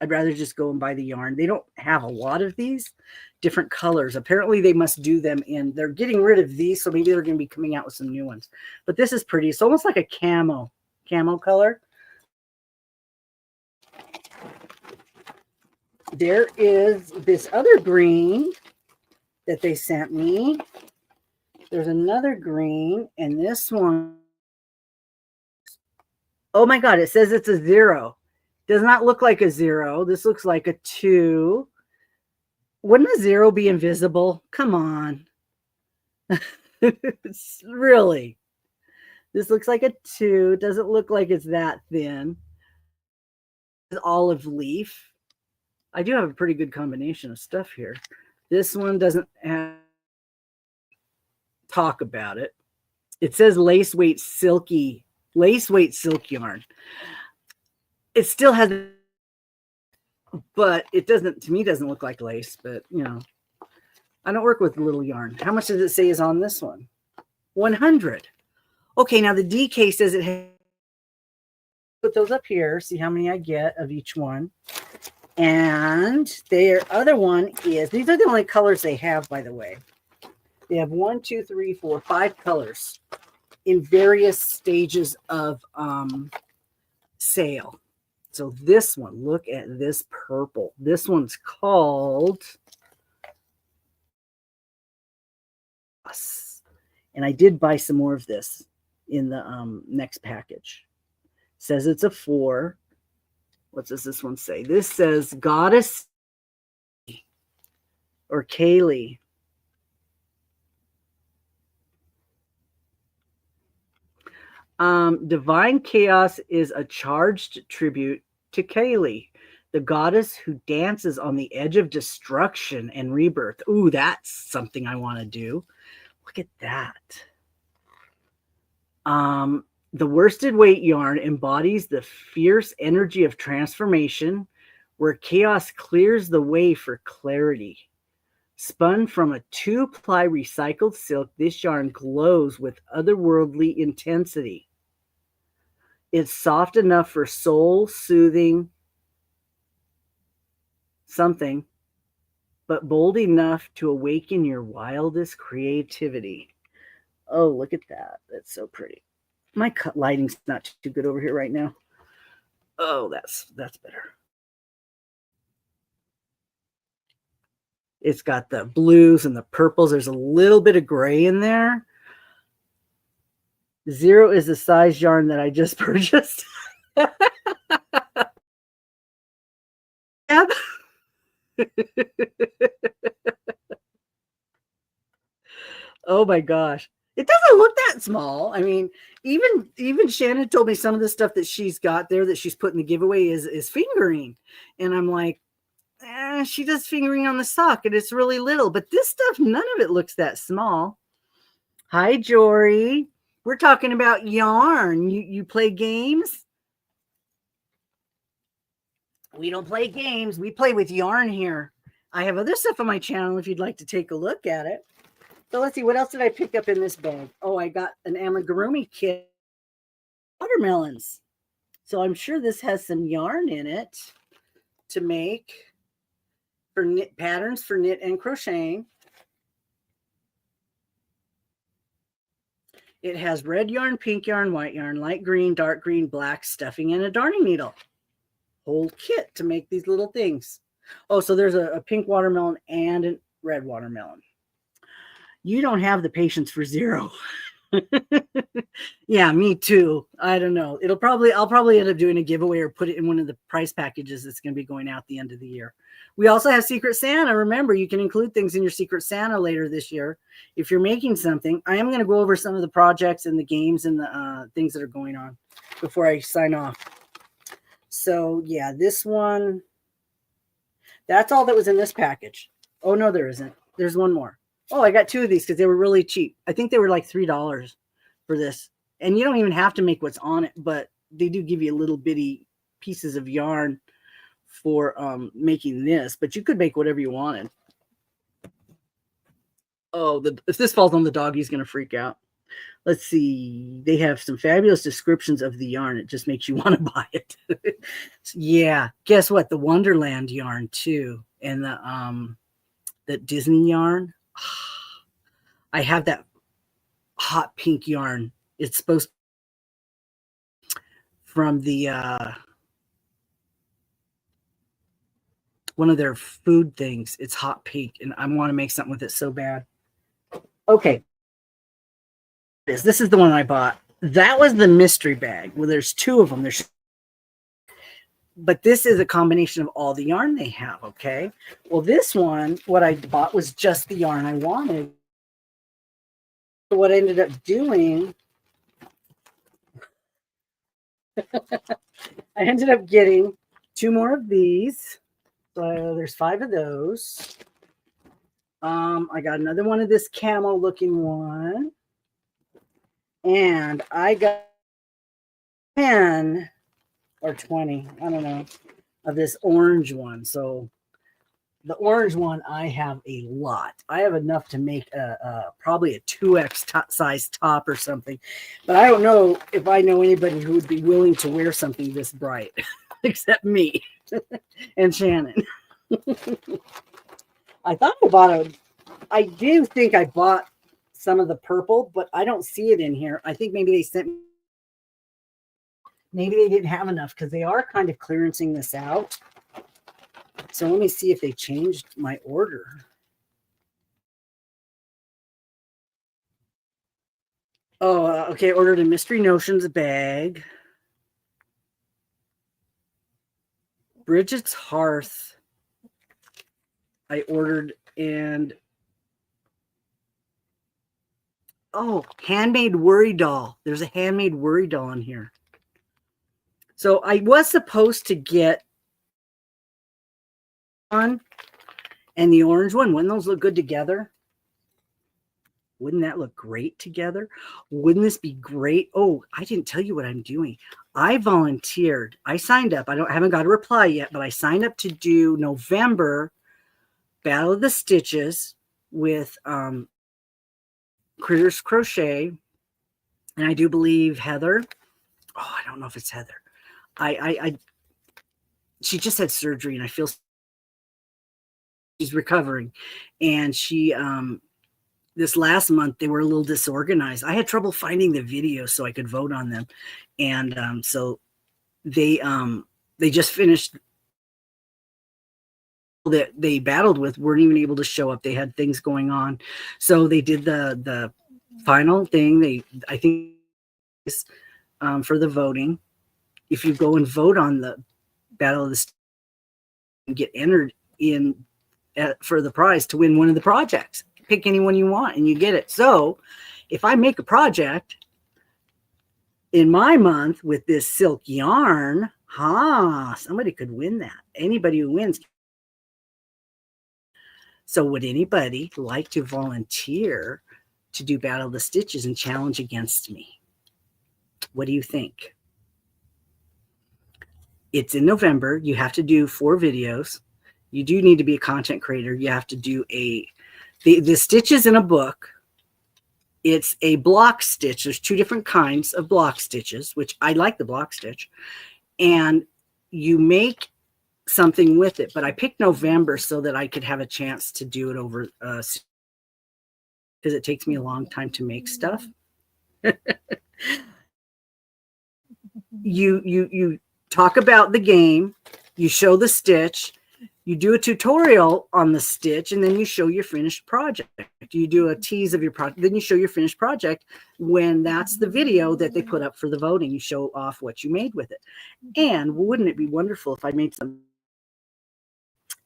I'd rather just go and buy the yarn. They don't have a lot of these different colors. Apparently they must do them in, they're getting rid of these, so maybe they're going to be coming out with some new ones. But this is pretty. It's almost like a camo color. There is this other green that they sent me. There's another green, and this one, oh my God, it says it's a 0. Does not look like a 0. This looks like a 2. Wouldn't a 0 be invisible? Come on. Really. This looks like a 2. Doesn't look like it's that thin. It's olive leaf. I do have a pretty good combination of stuff here. This one doesn't have talk about it. It says lace weight silk yarn. It still has, but it doesn't, to me, doesn't look like lace, but you know, I don't work with little yarn. How much does it say is on this one? 100. Okay, now the DK says it has, put those up here, see how many I get of each one. And their other one is, these are the only colors they have, by the way. They have 1, 2, 3, 4, 5 colors in various stages of sale. So this one, look at this purple. This one's called, and I did buy some more of this in the next package. It says it's a 4. What does this one say? This says Goddess or Kaylee. Divine Chaos is a charged tribute to Kaylee, the goddess who dances on the edge of destruction and rebirth. Ooh, that's something I want to do. Look at that. The worsted weight yarn embodies the fierce energy of transformation, where chaos clears the way for clarity. Spun from a 2-ply recycled silk, this yarn glows with otherworldly intensity. It's soft enough for soul-soothing something, but bold enough to awaken your wildest creativity. Oh, look at that. That's so pretty. My lighting's not too good over here right now. Oh, that's better. It's got the blues and the purples. There's a little bit of gray in there. 0 is the size yarn that I just purchased. Oh my gosh. It doesn't look that small. I mean, even Shannon told me some of the stuff that she's got there that she's put in the giveaway is fingering. And I'm like, she does fingering on the sock and it's really little, but this stuff, none of it looks that small. Hi, Jory. We're talking about yarn. You play games? We don't play games. We play with yarn here. I have other stuff on my channel if you'd like to take a look at it. So let's see, what else did I pick up in this bag? Oh, I got an amigurumi kit. Watermelons. So I'm sure this has some yarn in it to make for knit patterns for knit and crocheting. It has red yarn, pink yarn, white yarn, light green, dark green, black stuffing, and a darning needle. Whole kit to make these little things. Oh, so there's a pink watermelon and a red watermelon. You don't have the patience for 0. Yeah, me too. I don't know. I'll probably end up doing a giveaway or put it in one of the prize packages that's going to be going out at the end of the year. We also have Secret Santa. Remember, you can include things in your Secret Santa later this year. If you're making something, I am going to go over some of the projects and the games and the things that are going on before I sign off. So yeah, this one, that's all that was in this package. Oh no, there isn't. There's one more. Oh, I got 2 of these because they were really cheap. I think they were like $3 for this. And you don't even have to make what's on it, but they do give you a little bitty pieces of yarn for making this, but you could make whatever you wanted. Oh, if this falls on the dog, he's going to freak out. Let's see. They have some fabulous descriptions of the yarn. It just makes you want to buy it. Yeah. Guess what? The Wonderland yarn too. And the Disney yarn. I have that hot pink yarn. It's supposed from the one of their food things. It's hot pink, and I want to make something with it so bad. Okay. This is the one I bought. That was the mystery bag. Well, there's two of them. But this is a combination of all the yarn they have, okay? Well, this one, what I bought was just the yarn I wanted. So what I ended up doing, I ended up getting 2 more of these. So there's 5 of those. I got another one of this camel looking one. And I got 10 or 20, I don't know, of this orange one. So the orange one, I have a lot. I have enough to make probably a 2X size top or something. But I don't know if I know anybody who would be willing to wear something this bright, except me and Shannon. I thought I bought I do think I bought some of the purple, but I don't see it in here. I think maybe they sent me, maybe they didn't have enough because they are kind of clearancing this out. So let me see if they changed my order. Oh, okay. I ordered a Mystery Notions bag. Bridget's Hearth I ordered, and oh, handmade worry doll. There's a handmade worry doll in here. So I was supposed to get one and the orange one. Wouldn't those look good together? Wouldn't that look great together? Wouldn't this be great? Oh, I didn't tell you what I'm doing. I volunteered. I signed up. I haven't got a reply yet, but I signed up to do November Battle of the Stitches with Critters Crochet, and I do believe Heather. Oh, I don't know if it's Heather. She just had surgery, and I feel she's recovering. And she this last month they were a little disorganized. I had trouble finding the videos so I could vote on them, and so they just finished. That they battled with weren't even able to show up. They had things going on, so they did the final thing. I think for the voting, if you go and vote on the Battle of the Stitches, you get entered in for the prize to win one of the projects. Pick anyone you want and you get it. So if I make a project in my month with this silk yarn, somebody could win that. Anybody who wins. So would anybody like to volunteer to do Battle of the Stitches and challenge against me? What do you think? It's in November. You have to do 4 videos. You do need to be a content creator. You have to do the stitches in a book. It's a block stitch. There's 2 different kinds of block stitches, which I like the block stitch. And you make something with it, but I picked November so that I could have a chance to do it over because it takes me a long time to make stuff. You talk about the game, you show the stitch, you do a tutorial on the stitch, and then you show your finished project. You do a tease of your project, then you show your finished project. When that's the video that they put up for the voting, you show off what you made with it. And wouldn't it be wonderful if I made some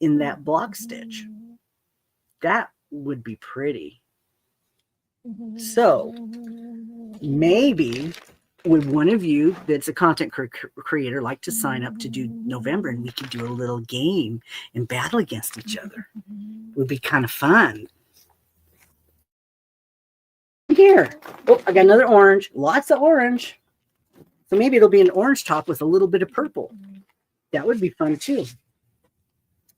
in that block stitch? That would be pretty. So maybe would one of you that's a content creator like to sign up to do November, and we could do a little game and battle against each other? It would be kind of fun. Here, oh, I got another orange. Lots of orange. So maybe it'll be an orange top with a little bit of purple. That would be fun too.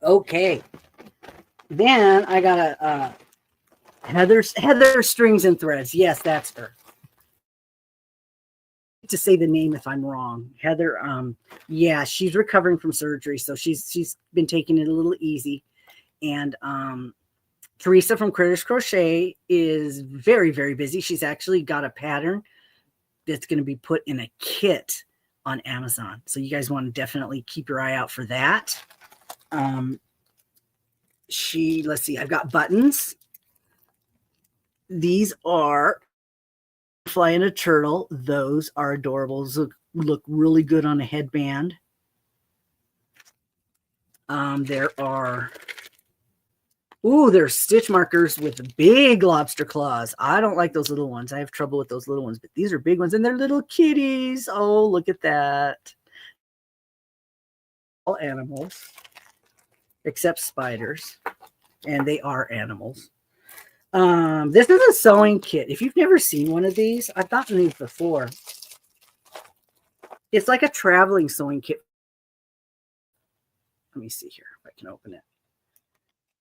Okay. Then I got a Heather Strings and Threads. Yes, that's her. To say the name if I'm wrong. Heather, yeah, she's recovering from surgery, so she's been taking it a little easy. And Teresa from Critters Crochet is very, very busy. She's actually got a pattern that's going to be put in a kit on Amazon. So you guys want to definitely keep your eye out for that. Let's see, I've got buttons. These are Fly and a Turtle. Those are adorable. Those look really good on a headband. There's stitch markers with big lobster claws. I don't like those little ones. I have trouble with those little ones, but these are big ones, and they're little kitties. Oh, look at that. All animals, except spiders, and they are animals. This is a sewing kit. If you've never seen one of these, I've gotten these before. It's like a traveling sewing kit. Let me see here if I can open it.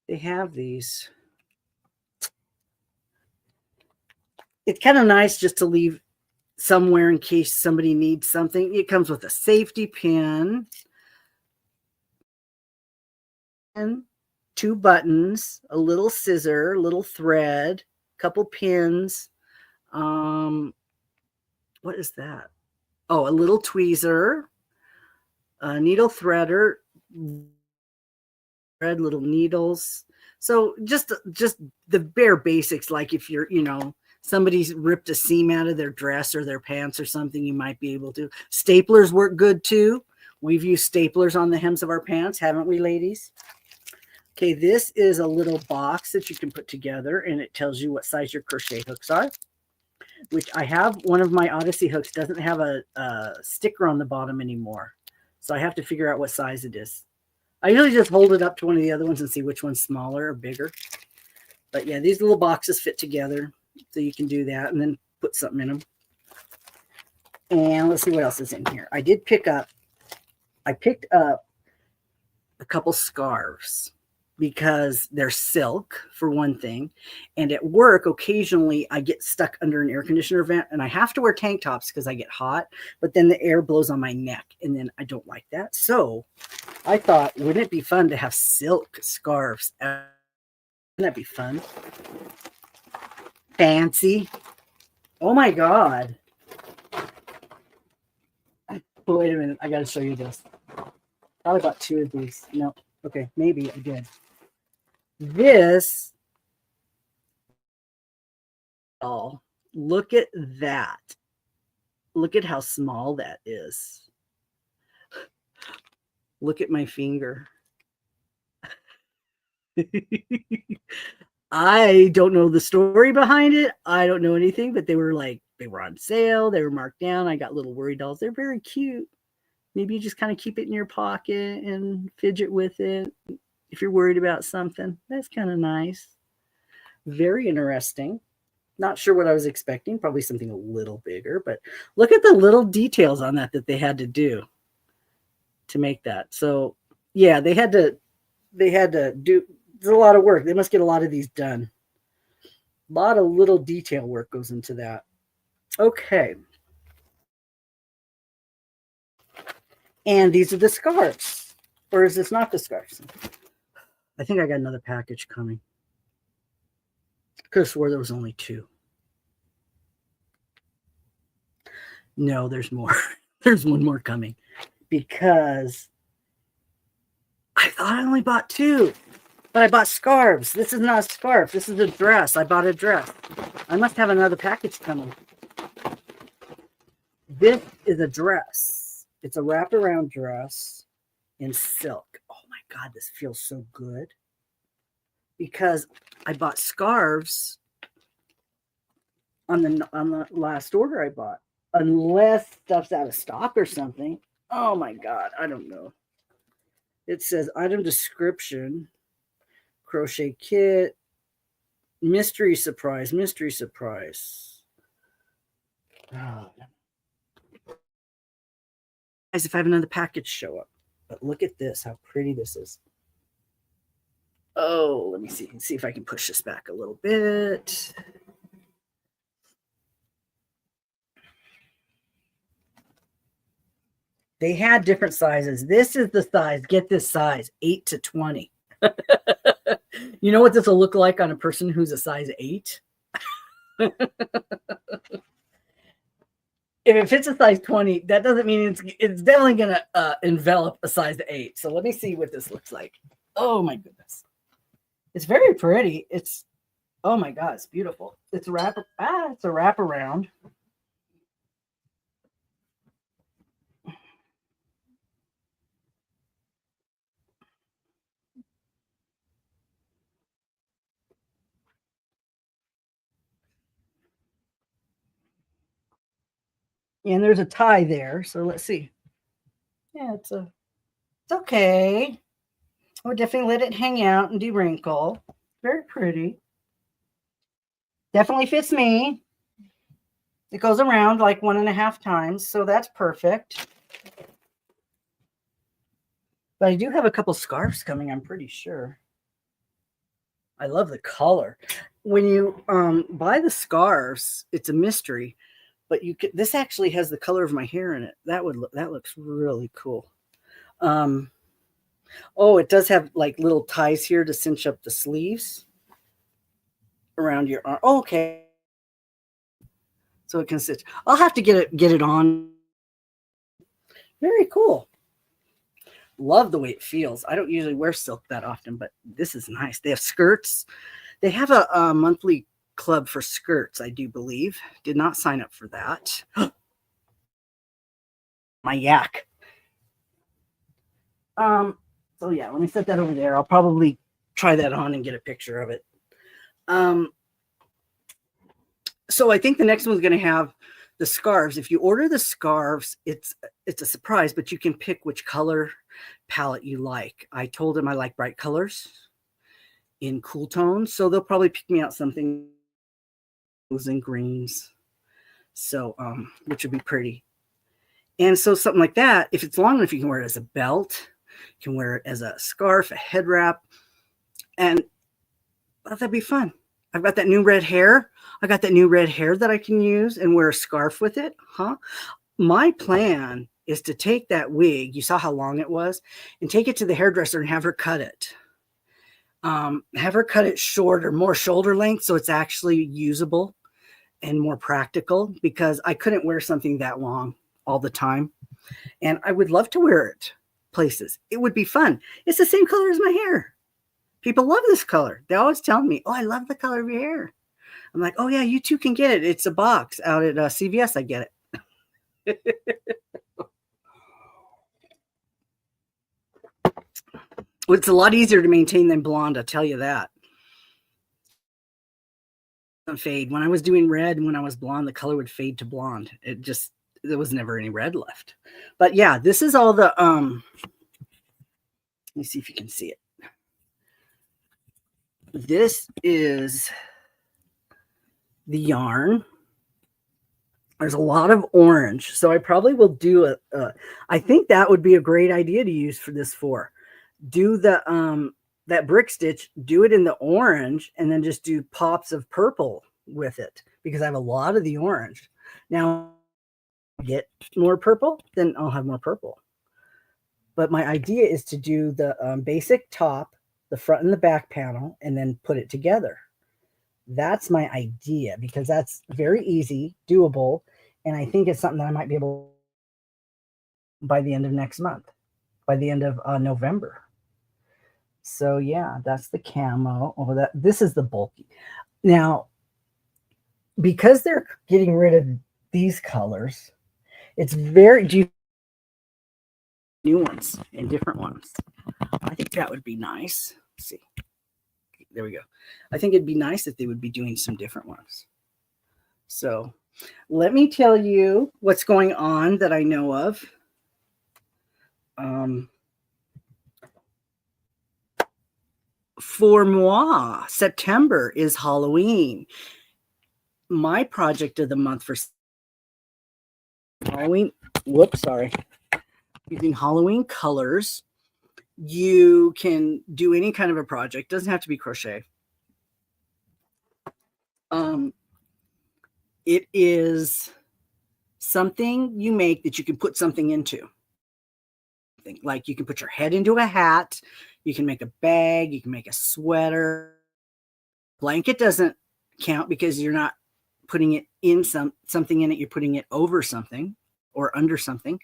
They have these. It's kind of nice just to leave somewhere in case somebody needs something. It comes with a safety pin and 2 buttons, a little scissor, a little thread, a couple pins. What is that? Oh, a little tweezer, a needle threader, red little needles. So just the bare basics, like if you're, somebody's ripped a seam out of their dress or their pants or something, you might be able to. Staplers work good too. We've used staplers on the hems of our pants, haven't we, ladies? Okay, this is a little box that you can put together, and it tells you what size your crochet hooks are, which I have. One of my Odyssey hooks doesn't have a sticker on the bottom anymore, so I have to figure out what size it is. I usually just hold it up to one of the other ones and see which one's smaller or bigger. But yeah, these little boxes fit together, so you can do that and then put something in them. And let's see what else is in here. I picked up a couple scarves because they're silk, for one thing. And at work, occasionally I get stuck under an air conditioner vent and I have to wear tank tops because I get hot, but then the air blows on my neck and then I don't like that. So I thought, wouldn't it be fun to have silk scarves? Wouldn't that be fun? Fancy. Oh my God. Wait a minute. I got to show you this. Probably bought 2 of these. No. Okay. Maybe I did. This. Oh, look at that. Look at how small that is. Look at my finger. I don't know the story behind it. I don't know anything, but they were on sale. They were marked down. I got little worry dolls. They're very cute. Maybe you just kind of keep it in your pocket and fidget with it if you're worried about something. That's kind of nice. Very interesting. Not sure what I was expecting. Probably something a little bigger, but look at the little details on that they had to do to make that. So yeah, they had to do, there's a lot of work. They must get a lot of these done. A lot of little detail work goes into that. Okay. And these are the scarves. Or is this not the scarves? I think I got another package coming. Could have swore there was only 2. No, there's more. There's one more coming. Because I thought I only bought 2. But I bought scarves. This is not a scarf. This is a dress. I bought a dress. I must have another package coming. This is a dress. It's a wraparound dress in silk. Oh my God, this feels so good. Because I bought scarves on the last order I bought. Unless stuff's out of stock or something. Oh my God, I don't know. It says item description, crochet kit, mystery surprise, mystery surprise. Oh. Guys, if I have another package show up. But look at this, how pretty this is. Oh, let me see if I can push this back a little bit. They had different sizes. This is the size, get this size, 8 to 20. You know what this will look like on a person who's a size 8? If it fits a size 20, that doesn't mean it's definitely going to envelop a size 8. So let me see what this looks like. Oh my goodness. It's very pretty. It's, oh my God, it's beautiful. It's a wraparound. And there's a tie there. So let's see. Yeah, it's okay. I would definitely let it hang out and de-wrinkle. Very pretty. Definitely fits me. It goes around like 1.5 times, so that's perfect. But I do have a couple scarves coming, I'm pretty sure. I love the color. When you buy the scarves, it's a mystery, but this actually has the color of my hair in it. That looks really cool. Oh, it does have like little ties here to cinch up the sleeves around your arm. Oh, okay. So it can sit. I'll have to get it on. Very cool. Love the way it feels. I don't usually wear silk that often, but this is nice. They have skirts. They have a monthly club for skirts, I do believe. Did not sign up for that. My yak. So yeah, let me set that over there. I'll probably try that on and get a picture of it. So I think the next one's going to have the scarves. If you order the scarves, it's a surprise, but you can pick which color palette you like. I told them I like bright colors in cool tones, so they'll probably pick me out something in greens, so which would be pretty. And so something like that, if it's long enough, you can wear it as a belt, you can wear it as a scarf, a head wrap, and that'd be fun. I've got that new red hair. I got that new red hair that I can use and wear a scarf with it. My plan is to take that wig, you saw how long it was, and take it to the hairdresser and have her cut it. Have her cut it shorter, more shoulder length, so it's actually usable and more practical, because I couldn't wear something that long all the time. And I would love to wear it places. It would be fun. It's the same color as my hair. People love this color. They always tell me, oh, I love the color of your hair. I'm like, oh yeah, you too can get it. It's a box out at CVS. I get it. It's a lot easier to maintain than blonde, I'll tell you that. Fade. When I was doing red and when I was blonde, the color would fade to blonde. There was never any red left. But yeah, this is all the let me see if you can see it. This is the yarn. There's a lot of orange, so I probably will do I think that would be a great idea to use for this do the that brick stitch, do it in the orange, and then just do pops of purple with it, because I have a lot of the orange. Now, get more purple, then I'll have more purple. But my idea is to do the basic top, the front and the back panel, and then put it together. That's my idea, because that's very easy, doable, and I think it's something that I might be able by the end of next month, by the end of November. So yeah, that's the camo. Oh, this is the bulky. Now, because they're getting rid of these colors, it's very new ones and different ones. I think that would be nice. Let's see. There we go. I think it'd be nice if they would be doing some different ones. So let me tell you what's going on that I know of. For moi, September is Halloween. My project of the month for Halloween, whoops, sorry. using Halloween colors. You can do any kind of a project. Doesn't have to be crochet. It is something you make that you can put something into. Like you can put your head into a hat. You can make a bag. You can make a sweater. Blanket doesn't count because you're not putting it in something in it. You're putting it over something or under something.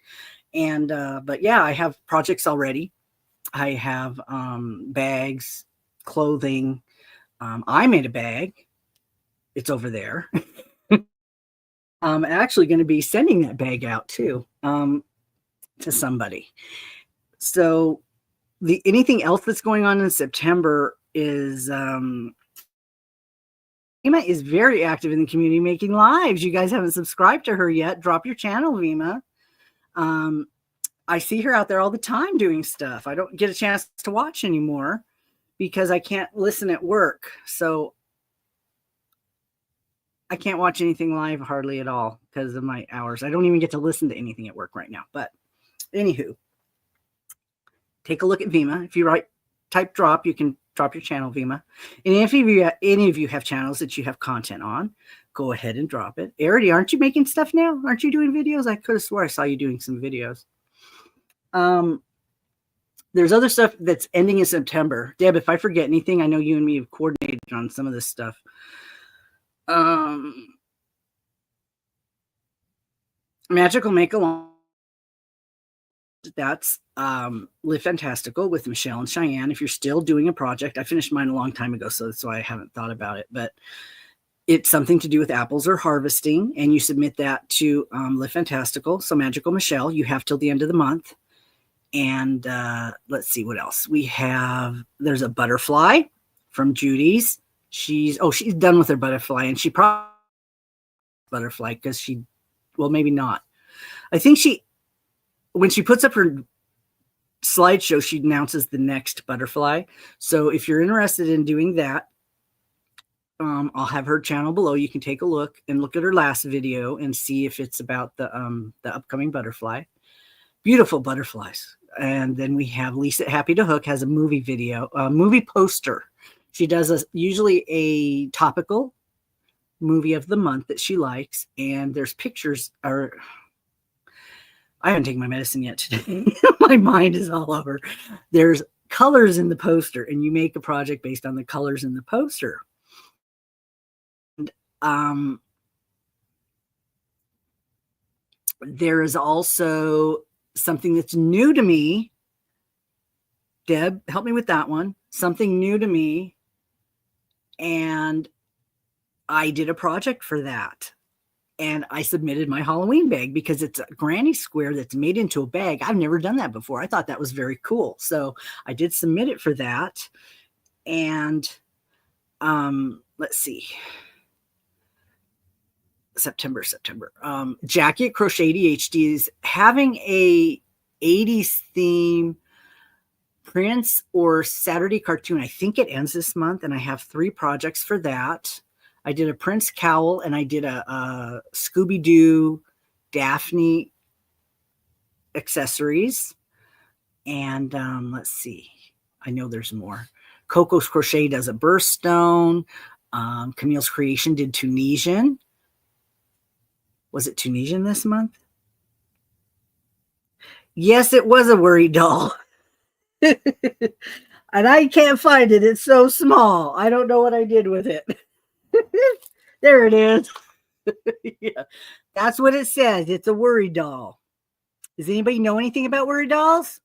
And but yeah, I have projects already. I have bags, clothing. I made a bag. It's over there. I'm actually going to be sending that bag out too, to somebody. So anything else that's going on in September is Vima is very active in the community making lives. You guys haven't subscribed to her yet. Drop your channel, Vima. I see her out there all the time doing stuff. I don't get a chance to watch anymore because I can't listen at work. So I can't watch anything live hardly at all because of my hours. I don't even get to listen to anything at work right now. But anywho, take a look at Vima. If you type drop, you can drop your channel, Vima. And if any of you have channels that you have content on, go ahead and drop it. Arity, aren't you making stuff now? Aren't you doing videos? I could have swore I saw you doing some videos. There's other stuff that's ending in September. Deb, if I forget anything, I know you and me have coordinated on some of this stuff. Magical Make-Along. That's Live Fantastical with Michelle and Cheyenne. If you're still doing a project, I finished mine a long time ago, so that's why I haven't thought about it. But it's something to do with apples or harvesting, and you submit that to Live Fantastical. So Magical Michelle, you have till the end of the month. And let's see what else we have. There's a butterfly from Judy's. She's done with her butterfly, and she probably butterfly because well, maybe not. I think when she puts up her slideshow, she announces the next butterfly. So if you're interested in doing that, I'll have her channel below. You can take a look and look at her last video and see if it's about the upcoming butterfly. Beautiful butterflies. And then we have Lisa Happy to Hook has a movie video, a movie poster. She does usually a topical movie of the month that she likes. And there's pictures. I haven't taken my medicine yet today. My mind is all over. There's colors in the poster, and you make a project based on the colors in the poster. And, there is also something that's new to me. Deb, help me with that one. Something new to me. And I did a project for that. And I submitted my Halloween bag because it's a granny square that's made into a bag. I've never done that before. I thought that was very cool. So I did submit it for that. And let's see. September. Jackie at Crochet ADHD is having a 80s theme Prince or Saturday cartoon. I think it ends this month, and I have 3 projects for that. I did a Prince cowl, and I did a Scooby-Doo Daphne accessories. And let's see. I know there's more. Coco's Crochet does a birthstone. Camille's Creation did Tunisian. Was it Tunisian this month? Yes, it was a worry doll. And I can't find it. It's so small. I don't know what I did with it. There it is. Yeah, that's what it says. It's a worry doll. Does anybody know anything about worry dolls?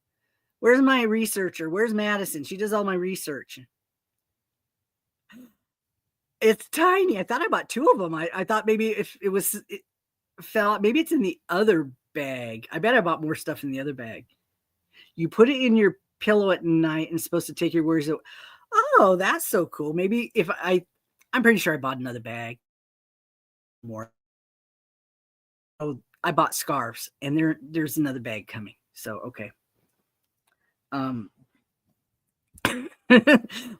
Where's my researcher? Where's Madison? She does all my research. It's tiny. I thought I bought 2 of them. I thought maybe if it fell out, maybe it's in the other bag. I bet I bought more stuff in the other bag. You put it in your pillow at night and it's supposed to take your worries away. Oh, that's so cool. Maybe if I'm pretty sure I bought another bag. More. Oh, I bought scarves, and there's another bag coming. So okay.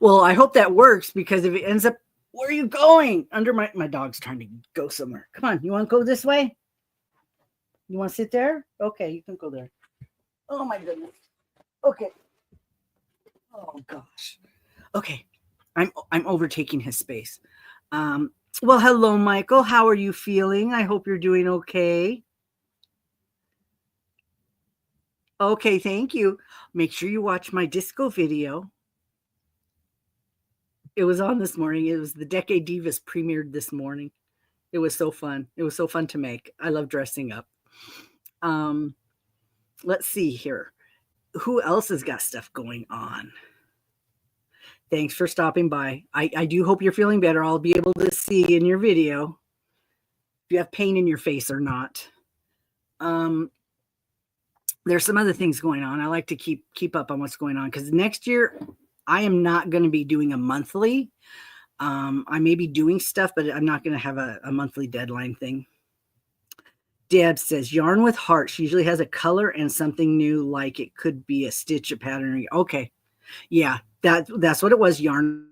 Well, I hope that works, because if it ends up, where are you going? Under my dog's trying to go somewhere. Come on, you want to go this way? You want to sit there? Okay, you can go there. Oh my goodness. Okay. Oh gosh. Okay. I'm overtaking his space. Well, hello, Michael. How are you feeling? I hope you're doing okay. Okay, thank you. Make sure you watch my disco video. It was on this morning. It was the Decade Divas premiered this morning. It was so fun. It was so fun to make. I love dressing up. Um, let's see here. Who else has got stuff going on? Thanks for stopping by. I do hope you're feeling better. I'll be able to see in your video if you have pain in your face or not. There's some other things going on. I like to keep up on what's going on because next year I am not going to be doing a monthly. I may be doing stuff, but I'm not going to have a monthly deadline thing. Deb says yarn with hearts usually has a color and something new, like it could be a stitch, a pattern. Okay, yeah, that's what it was. Yarn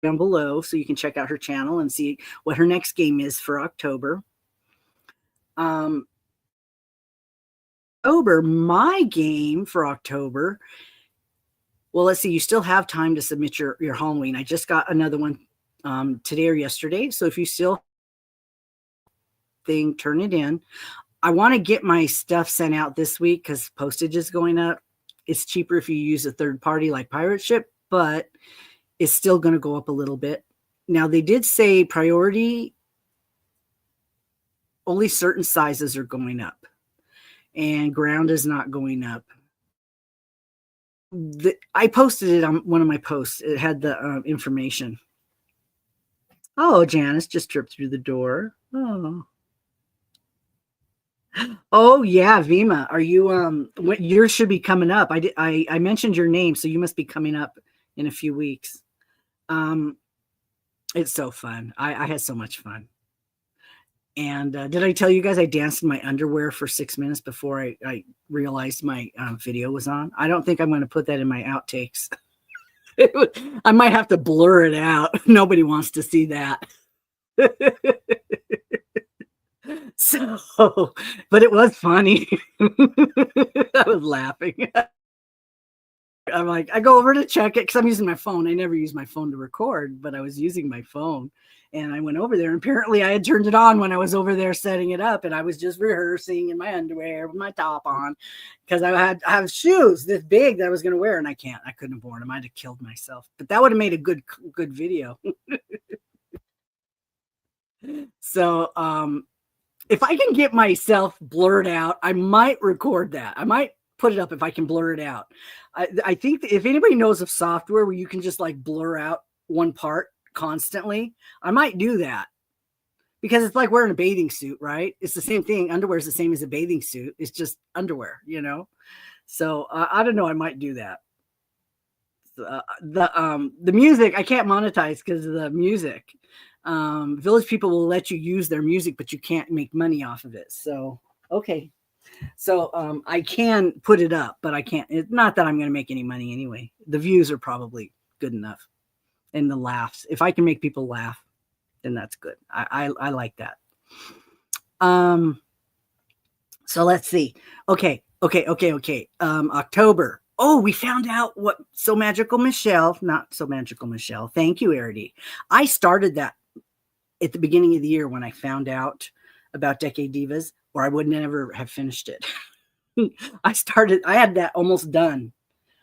down below, so you can check out her channel and see what her next game is for October. My game for October. Well, let's see. You still have time to submit your Halloween. I just got another one today or yesterday. So if you still turn it in. I want to get my stuff sent out this week because postage is going up. It's cheaper if you use a third party like Pirate Ship, but it's still going to go up a little bit. Now, they did say priority, only certain sizes are going up, and ground is not going up. I posted it on one of my posts. It had the information. Oh, Janice just tripped through the door. Oh. Oh yeah, Vima. Are you what yours should be coming up? I mentioned your name, so you must be coming up in a few weeks. It's so fun. I had so much fun. And did I tell you guys I danced in my underwear for 6 minutes before I realized my video was on? I don't think I'm going to put that in my outtakes. I might have to blur it out. Nobody wants to see that. So, but it was funny. I was laughing. I'm like, I go over to check it because I'm using my phone. I never use my phone to record, but I was using my phone. And I went over there, and apparently I had turned it on when I was over there setting it up, and I was just rehearsing in my underwear with my top on because I have shoes this big that I was going to wear, and I couldn't have worn them. I'd have killed myself. But that would have made a good video. So, if I can get myself blurred out, I might record that. I might put it up if I can blur it out. I think if anybody knows of software where you can just like blur out one part constantly, I might do that because it's like wearing a bathing suit, right? It's the same thing. Underwear is the same as a bathing suit. It's just underwear, So I don't know. I might do that. The music I can't monetize because of the music. Village People will let you use their music, but you can't make money off of it. So, okay. So I can put it up, but I can't. It's not that I'm going to make any money anyway. The views are probably good enough, and the laughs. If I can make people laugh, then that's good. I like that. So let's see. Okay. October. Oh, we found out what So Magical Michelle, not So Magical Michelle. Thank you, Arity. I started that at the beginning of the year when I found out about Decade Divas, or I would never have finished it. I had that almost done.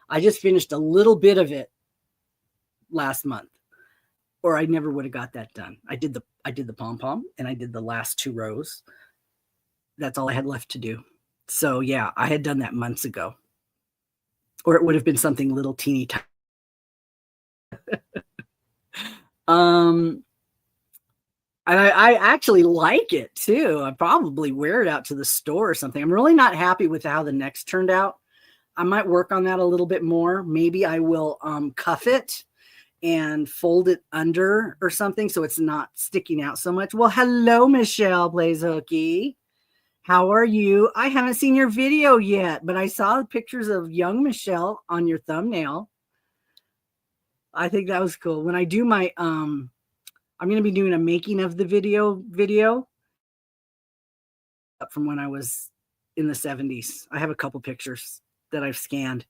I just finished a little bit of it last month, or I never would have got that done. I did the pom-pom and I did the last 2 rows. That's all I had left to do. So yeah, I had done that months ago, or it would have been something little teeny tiny. And I actually like it too. I probably wear it out to the store or something. I'm really not happy with how the necks turned out. I might work on that a little bit more. Maybe I will cuff it and fold it under or something so it's not sticking out so much. Well, hello, Michelle Blaze Hookie. How are you? I haven't seen your video yet, but I saw pictures of young Michelle on your thumbnail. I think that was cool. When I do my I'm going to be doing a making of the video from when I was in the 70s. I have a couple pictures that I've scanned.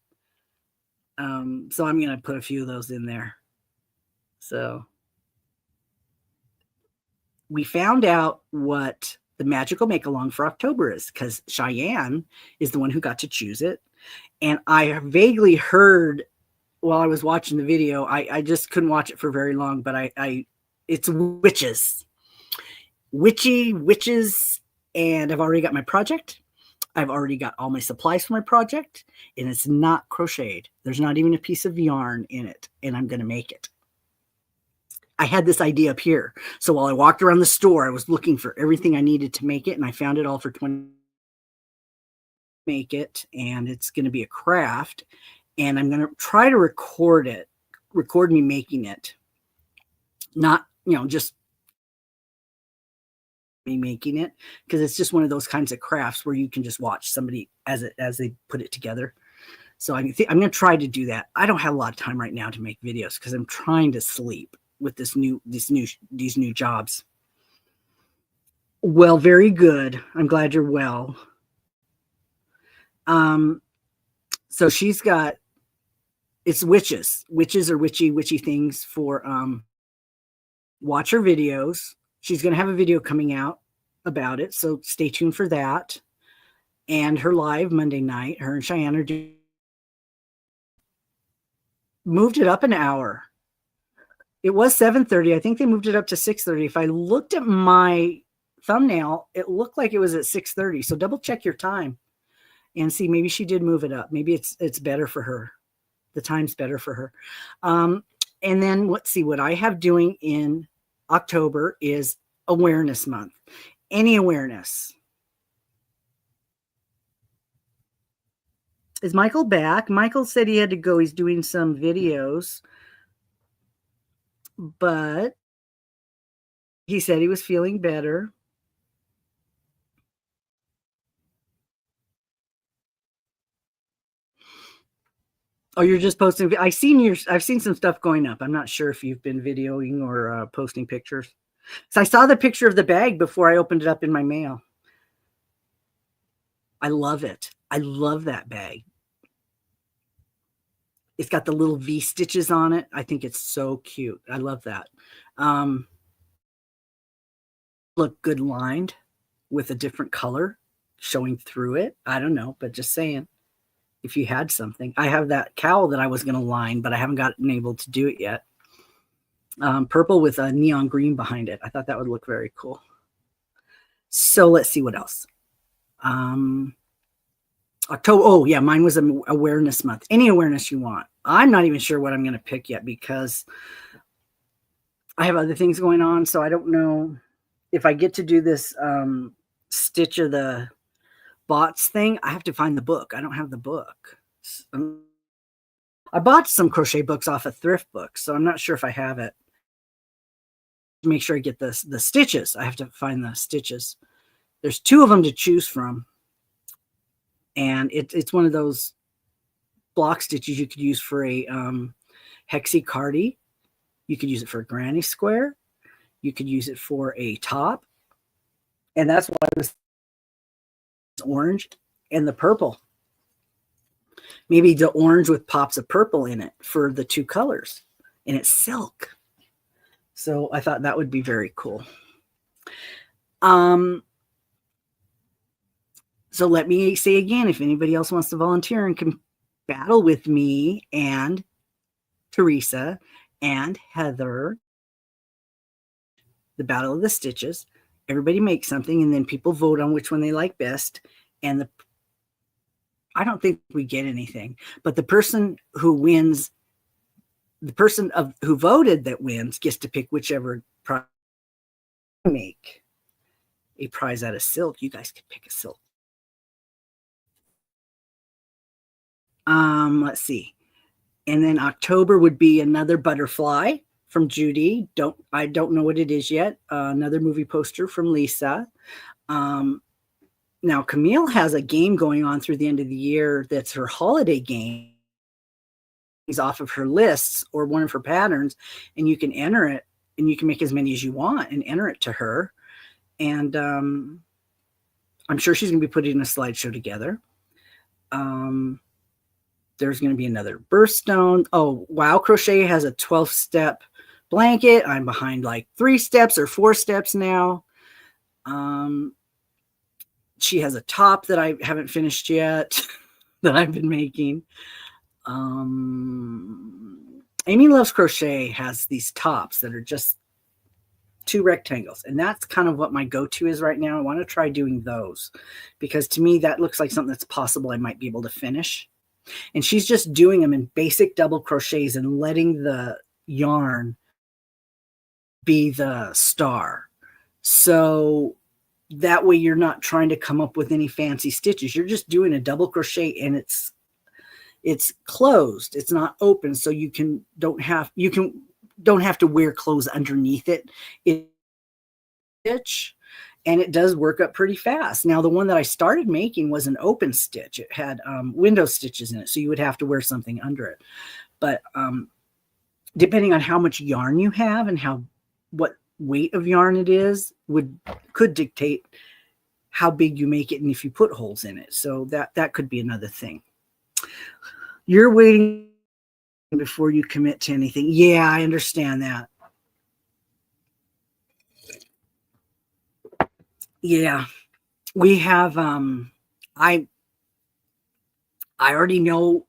So I'm going to put a few of those in there. So we found out what the magical make-along for October is, because Cheyenne is the one who got to choose it. And I vaguely heard while I was watching the video, I just couldn't watch it for very long, but it's witches. Witches, and I've already got my project. I've already got all my supplies for my project, and it's not crocheted. There's not even a piece of yarn in it, and I'm going to make it. I had this idea up here. So while I walked around the store, I was looking for everything I needed to make it, and I found it all for $20. Make it, and it's going to be a craft, and I'm going to try to record me making it. Not, just me making it, because it's just one of those kinds of crafts where you can just watch somebody as they put it together. So I'm going to try to do that. I don't have a lot of time right now to make videos because I'm trying to sleep with these new jobs. Well, very good. I'm glad you're well. So she's got, it's witches or witchy things for, watch her videos. She's going to have a video coming out about it. So stay tuned for that. And her live Monday night, her and Cheyenne are moved it up an hour. It was 7:30. I think they moved it up to 6:30. If I looked at my thumbnail, it looked like it was at 6:30. So double check your time and see, maybe she did move it up. Maybe it's better for her. The time's better for her. And then let's see, what I have doing in October is awareness month. Any awareness. Is Michael back? Michael said he had to go. He's doing some videos, but he said he was feeling better. Oh, you're just posting. I've seen some stuff going up. I'm not sure if you've been videoing or posting pictures. So I saw the picture of the bag before I opened it up in my mail. I love it. I love that bag. It's got the little V stitches on it. I think it's so cute. I love that. Look good lined with a different color showing through it. I don't know, but just saying, if you had something. I have that cowl that I was going to line, but I haven't gotten able to do it yet. Purple with a neon green behind it. I thought that would look very cool. So let's see what else. October. Oh yeah, mine was an awareness month. Any awareness you want. I'm not even sure what I'm going to pick yet because I have other things going on. So I don't know if I get to do this Stitch of the Bots thing. I have to find the book. I don't have the book. I bought some crochet books off of thrift books, so I'm not sure if I have it. Make sure I get the stitches. I have to find the stitches. There's 2 of them to choose from. And it's one of those block stitches you could use for a hexie cardi. You could use it for a granny square. You could use it for a top. And that's why it was orange and the purple. Maybe the orange with pops of purple in it for the 2 colors. And it's silk. So I thought that would be very cool. So let me say again, if anybody else wants to volunteer and can battle with me and Teresa and Heather, the Battle of the Stitches, everybody makes something and then people vote on which one they like best. And I don't think we get anything, but the person who wins, who voted that wins gets to pick whichever prize. Make a prize out of silk. You guys could pick a silk. Let's see. And then October would be another butterfly from Judy. I don't know what it is yet. Another movie poster from Lisa. Now Camille has a game going on through the end of the year. That's her holiday game. It's off of her lists or one of her patterns, and you can enter it and you can make as many as you want and enter it to her. And I'm sure she's going to be putting a slideshow together. There's going to be another birthstone. Oh, Wow Crochet has a 12-step blanket. I'm behind like 3 steps or 4 steps now. She has a top that I haven't finished yet that I've been making. Amy Loves Crochet has these tops that are just 2 rectangles, and that's kind of what my go-to is right now. I want to try doing those because to me that looks like something that's possible I might be able to finish. And she's just doing them in basic double crochets and letting the yarn be the star. So that way you're not trying to come up with any fancy stitches. You're just doing a double crochet and it's closed. It's not open, so you don't have to wear clothes underneath it. And it does work up pretty fast. Now, the one that I started making was an open stitch. It had window stitches in it, so you would have to wear something under it. But depending on how much yarn you have and what weight of yarn it is could dictate how big you make it and if you put holes in it. So that could be another thing. You're waiting before you commit to anything. Yeah, I understand that. Yeah, we have, I already know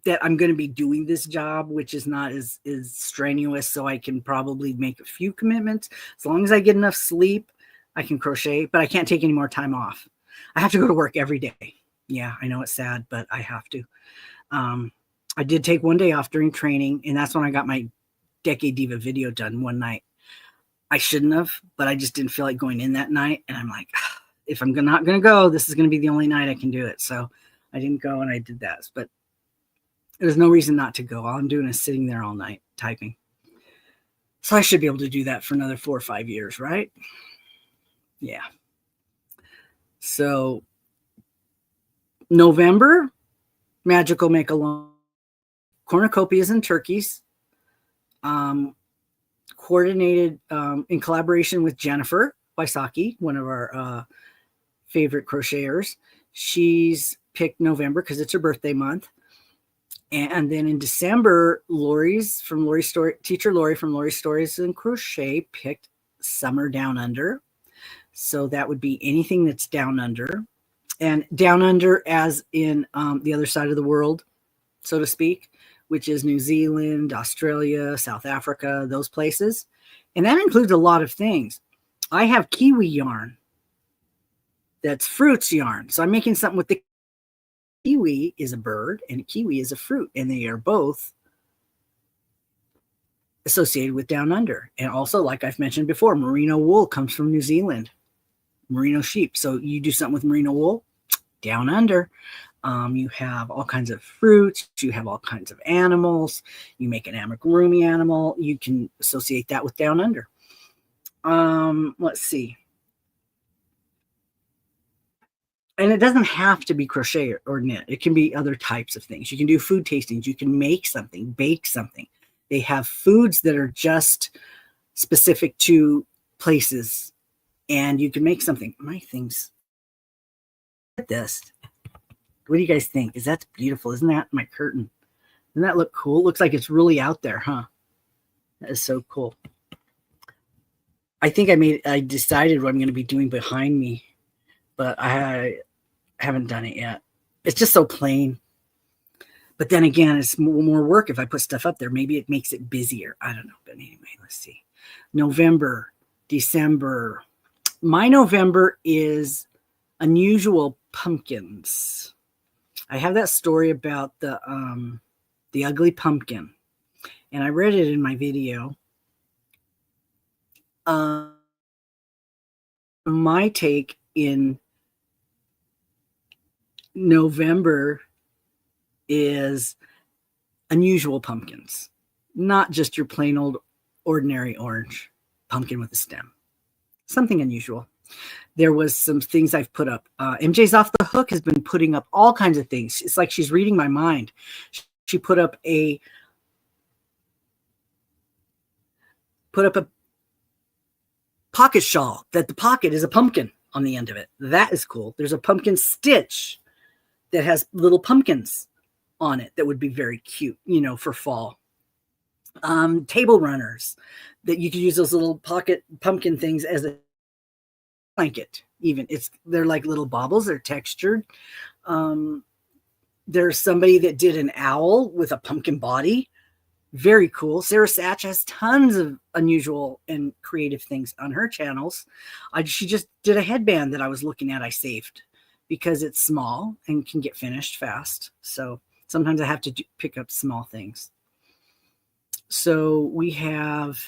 that I'm going to be doing this job, which is not as strenuous, so I can probably make a few commitments. As long as I get enough sleep, I can crochet, but I can't take any more time off. I have to go to work every day. Yeah, I know it's sad, but I have to. I did take one day off during training, and that's when I got my Decade Diva video done one night. I shouldn't have, but I just didn't feel like going in that night. And I'm like, if I'm not going to go, this is going to be the only night I can do it. So I didn't go and I did that. But there's no reason not to go. All I'm doing is sitting there all night typing. So I should be able to do that for another 4 or 5 years, right? Yeah. So November, Magical Make-Along, cornucopias and turkeys. Coordinated in collaboration with Jennifer Wysocki, one of our favorite crocheters. She's picked November because it's her birthday month. And then in December, teacher Lori from Lori's Stories and Crochet picked Summer Down Under. So that would be anything that's down under. And down under as in the other side of the world, so to speak, which is New Zealand, Australia, South Africa, those places. And that includes a lot of things. I have kiwi yarn. That's fruits yarn. So I'm making something with the kiwi is a bird and kiwi is a fruit. And they are both associated with down under. And also, like I've mentioned before, merino wool comes from New Zealand. Merino sheep. So you do something with merino wool, down under. You have all kinds of fruits. You have all kinds of animals. You make an amigurumi animal. You can associate that with down under. Let's see. And it doesn't have to be crochet or knit. It can be other types of things. You can do food tastings. You can make something, bake something. They have foods that are just specific to places, and you can make something. My things. Look at this. What do you guys think? That's beautiful? Isn't that my curtain? Doesn't that look cool? It looks like it's really out there, huh? That is so cool. I think I decided what I'm going to be doing behind me, but I haven't done it yet. It's just so plain. But then again, it's more work if I put stuff up there. Maybe it makes it busier. I don't know. But anyway, let's see. November, December. My November is unusual pumpkins. I have that story about the ugly pumpkin, and I read it in my video. My take in November is unusual pumpkins, not just your plain old ordinary orange pumpkin with a stem. Something unusual. There was some things I've put up. MJ's Off the Hook has been putting up all kinds of things. It's like she's reading my mind. She put up a pocket shawl that the pocket is a pumpkin on the end of it. That is cool. There's a pumpkin stitch that has little pumpkins on it that would be very cute, for fall. Table runners that you could use those little pocket pumpkin things as a blanket. Even they're like little baubles. They're textured. There's somebody that did an owl with a pumpkin body. Very cool. Sarah Satch has tons of unusual and creative things on her channels. She just did a headband that I was looking at. I saved because it's small and can get finished fast. So sometimes I have to pick up small things. So we have,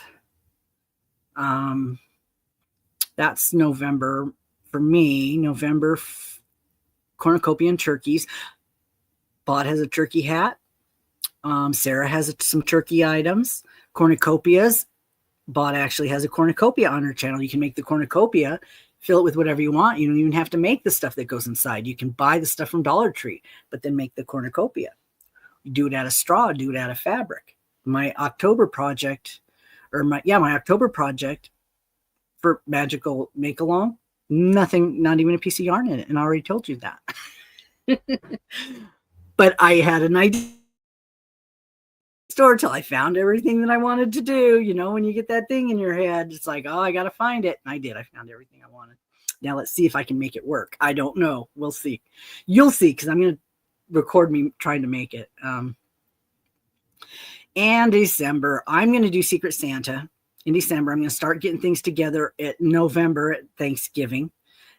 that's November for me. November, cornucopia and turkeys. Bot has a turkey hat. Sarah has some turkey items. Cornucopias. Bot actually has a cornucopia on her channel. You can make the cornucopia, fill it with whatever you want. You don't even have to make the stuff that goes inside. You can buy the stuff from Dollar Tree, but then make the cornucopia. You do it out of straw, do it out of fabric. My October project, my October project for Magical Make Along, nothing, not even a piece of yarn in it. And I already told you that. But I had an idea store till I found everything that I wanted to do. When you get that thing in your head, it's like, oh, I got to find it. And I did. I found everything I wanted. Now let's see if I can make it work. I don't know. We'll see. You'll see, because I'm going to record me trying to make it. And December, I'm going to do Secret Santa. In December, I'm going to start getting things together at November at Thanksgiving.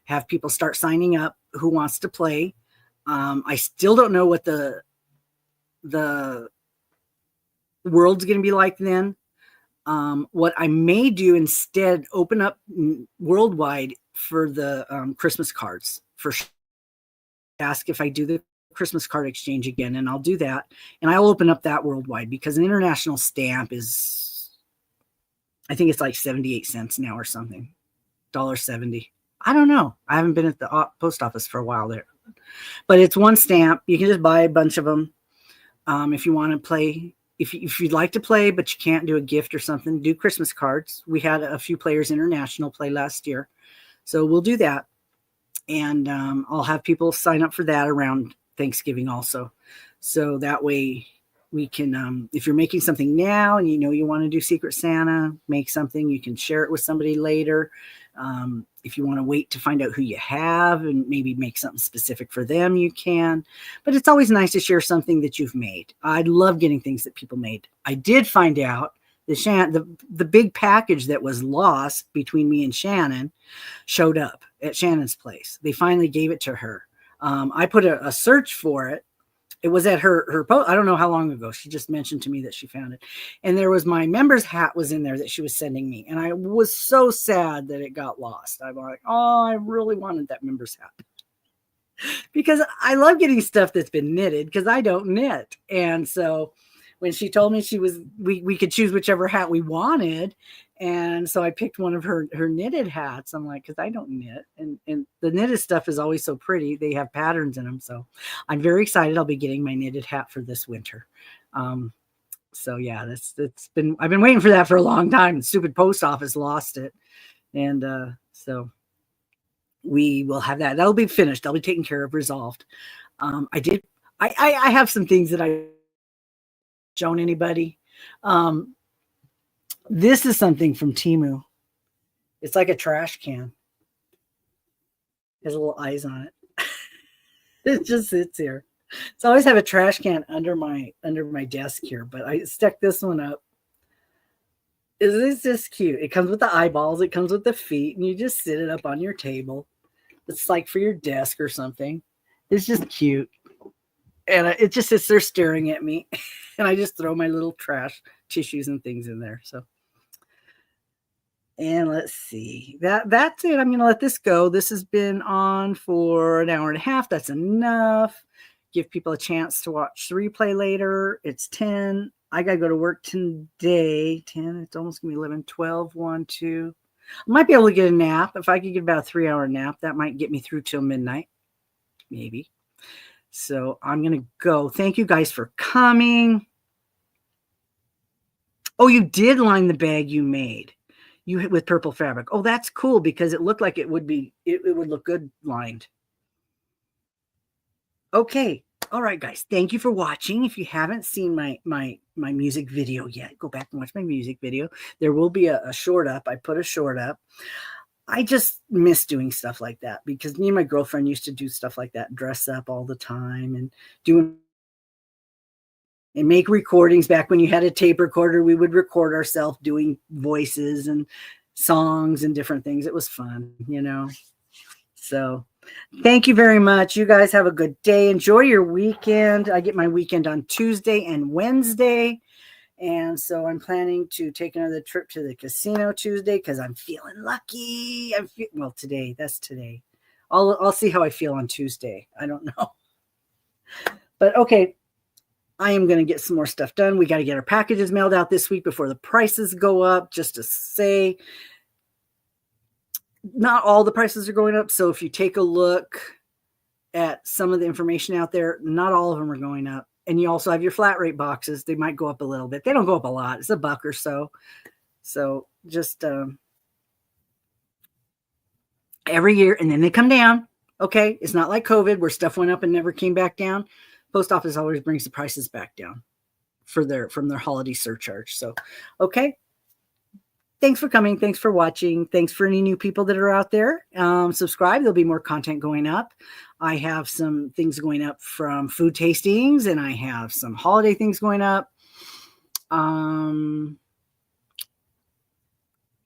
Have people start signing up who wants to play. I still don't know what the world's going to be like then. What I may do instead, open up worldwide for the Christmas cards. Ask if I do the Christmas card exchange again, and I'll do that. And I'll open up that worldwide, because an international stamp is, I think it's like 78 cents now or something. $1.70. I don't know. I haven't been at the post office for a while there. But it's one stamp. You can just buy a bunch of them. If you want to play, if you'd like to play, but you can't do a gift or something, do Christmas cards. We had a few players international play last year. So we'll do that. And I'll have people sign up for that around Thanksgiving also. So that way we can, if you're making something now and you want to do Secret Santa, make something, you can share it with somebody later. If you want to wait to find out who you have and maybe make something specific for them, you can. But it's always nice to share something that you've made. I love getting things that people made. I did find out the big package that was lost between me and Shannon showed up at Shannon's place. They finally gave it to her. I put a search for it. It was at her post. I don't know how long ago. She just mentioned to me that she found it. And there was my member's hat was in there that she was sending me. And I was so sad that it got lost. I'm like, oh, I really wanted that member's hat. Because I love getting stuff that's been knitted, because I don't knit. And so when she told me we could choose whichever hat we wanted. And so I picked one of her knitted hats. I'm like, because I don't knit. And the knitted stuff is always so pretty. They have patterns in them. So I'm very excited. I'll be getting my knitted hat for this winter. So yeah, I've been waiting for that for a long time. The stupid post office lost it. And so we will have that. That'll be finished. That'll be taken care of, resolved. I have some things that I shown anybody. This is something from Temu. It's like a trash can. It has little eyes on it. It just sits here. So I always have a trash can under my desk here, but I stuck this one up. It's just cute. It comes with the eyeballs. It comes with the feet, and you just sit it up on your table. It's like for your desk or something. It's just cute. And it just sits there staring at me. And I just throw my little trash tissues and things in there. So, and let's see. That's it. I'm going to let this go. This has been on for an hour and a half. That's enough. Give people a chance to watch the replay later. It's 10. I got to go to work today. 10. It's almost going to be 11, 12, 1, 2. I might be able to get a nap. If I could get about a 3-hour nap, that might get me through till midnight. Maybe. So I'm going to go. Thank you guys for coming. Oh, you did line the bag you made with purple fabric. Oh, that's cool, because it looked like it would look good lined. Okay. All right, guys. Thank you for watching. If you haven't seen my music video yet, go back and watch my music video. There will be a short up. I put a short up. I just miss doing stuff like that because me and my girlfriend used to do stuff like that, dress up all the time and doing and make recordings. Back when you had a tape recorder, we would record ourselves doing voices and songs and different things. It was fun, you know. So thank you very much. You guys have a good day. Enjoy your weekend. I get my weekend on Tuesday and Wednesday. And so I'm planning to take another trip to the casino Tuesday because I'm feeling lucky. Well, today, that's today. I'll see how I feel on Tuesday. I don't know. But okay, I am going to get some more stuff done. We got to get our packages mailed out this week before the prices go up, just to say not all the prices are going up. So if you take a look at some of the information out there, not all of them are going up. And you also have your flat rate boxes. They might go up a little bit. They don't go up a lot. It's $1 or so. So just every year, and then they come down. Okay. It's not like COVID where stuff went up and never came back down. Post office always brings the prices back down from their holiday surcharge. So, okay. Thanks for coming. Thanks for watching. Thanks for any new people that are out there. Subscribe. There'll be more content going up. I have some things going up from food tastings, and I have some holiday things going up.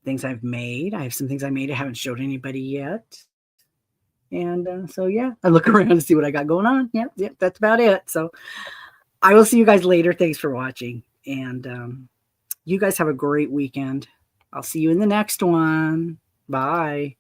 Things I've made. I have some things I made I haven't showed anybody yet. And so, yeah, I look around to see what I got going on. Yep, that's about it. So I will see you guys later. Thanks for watching. And you guys have a great weekend. I'll see you in the next one. Bye.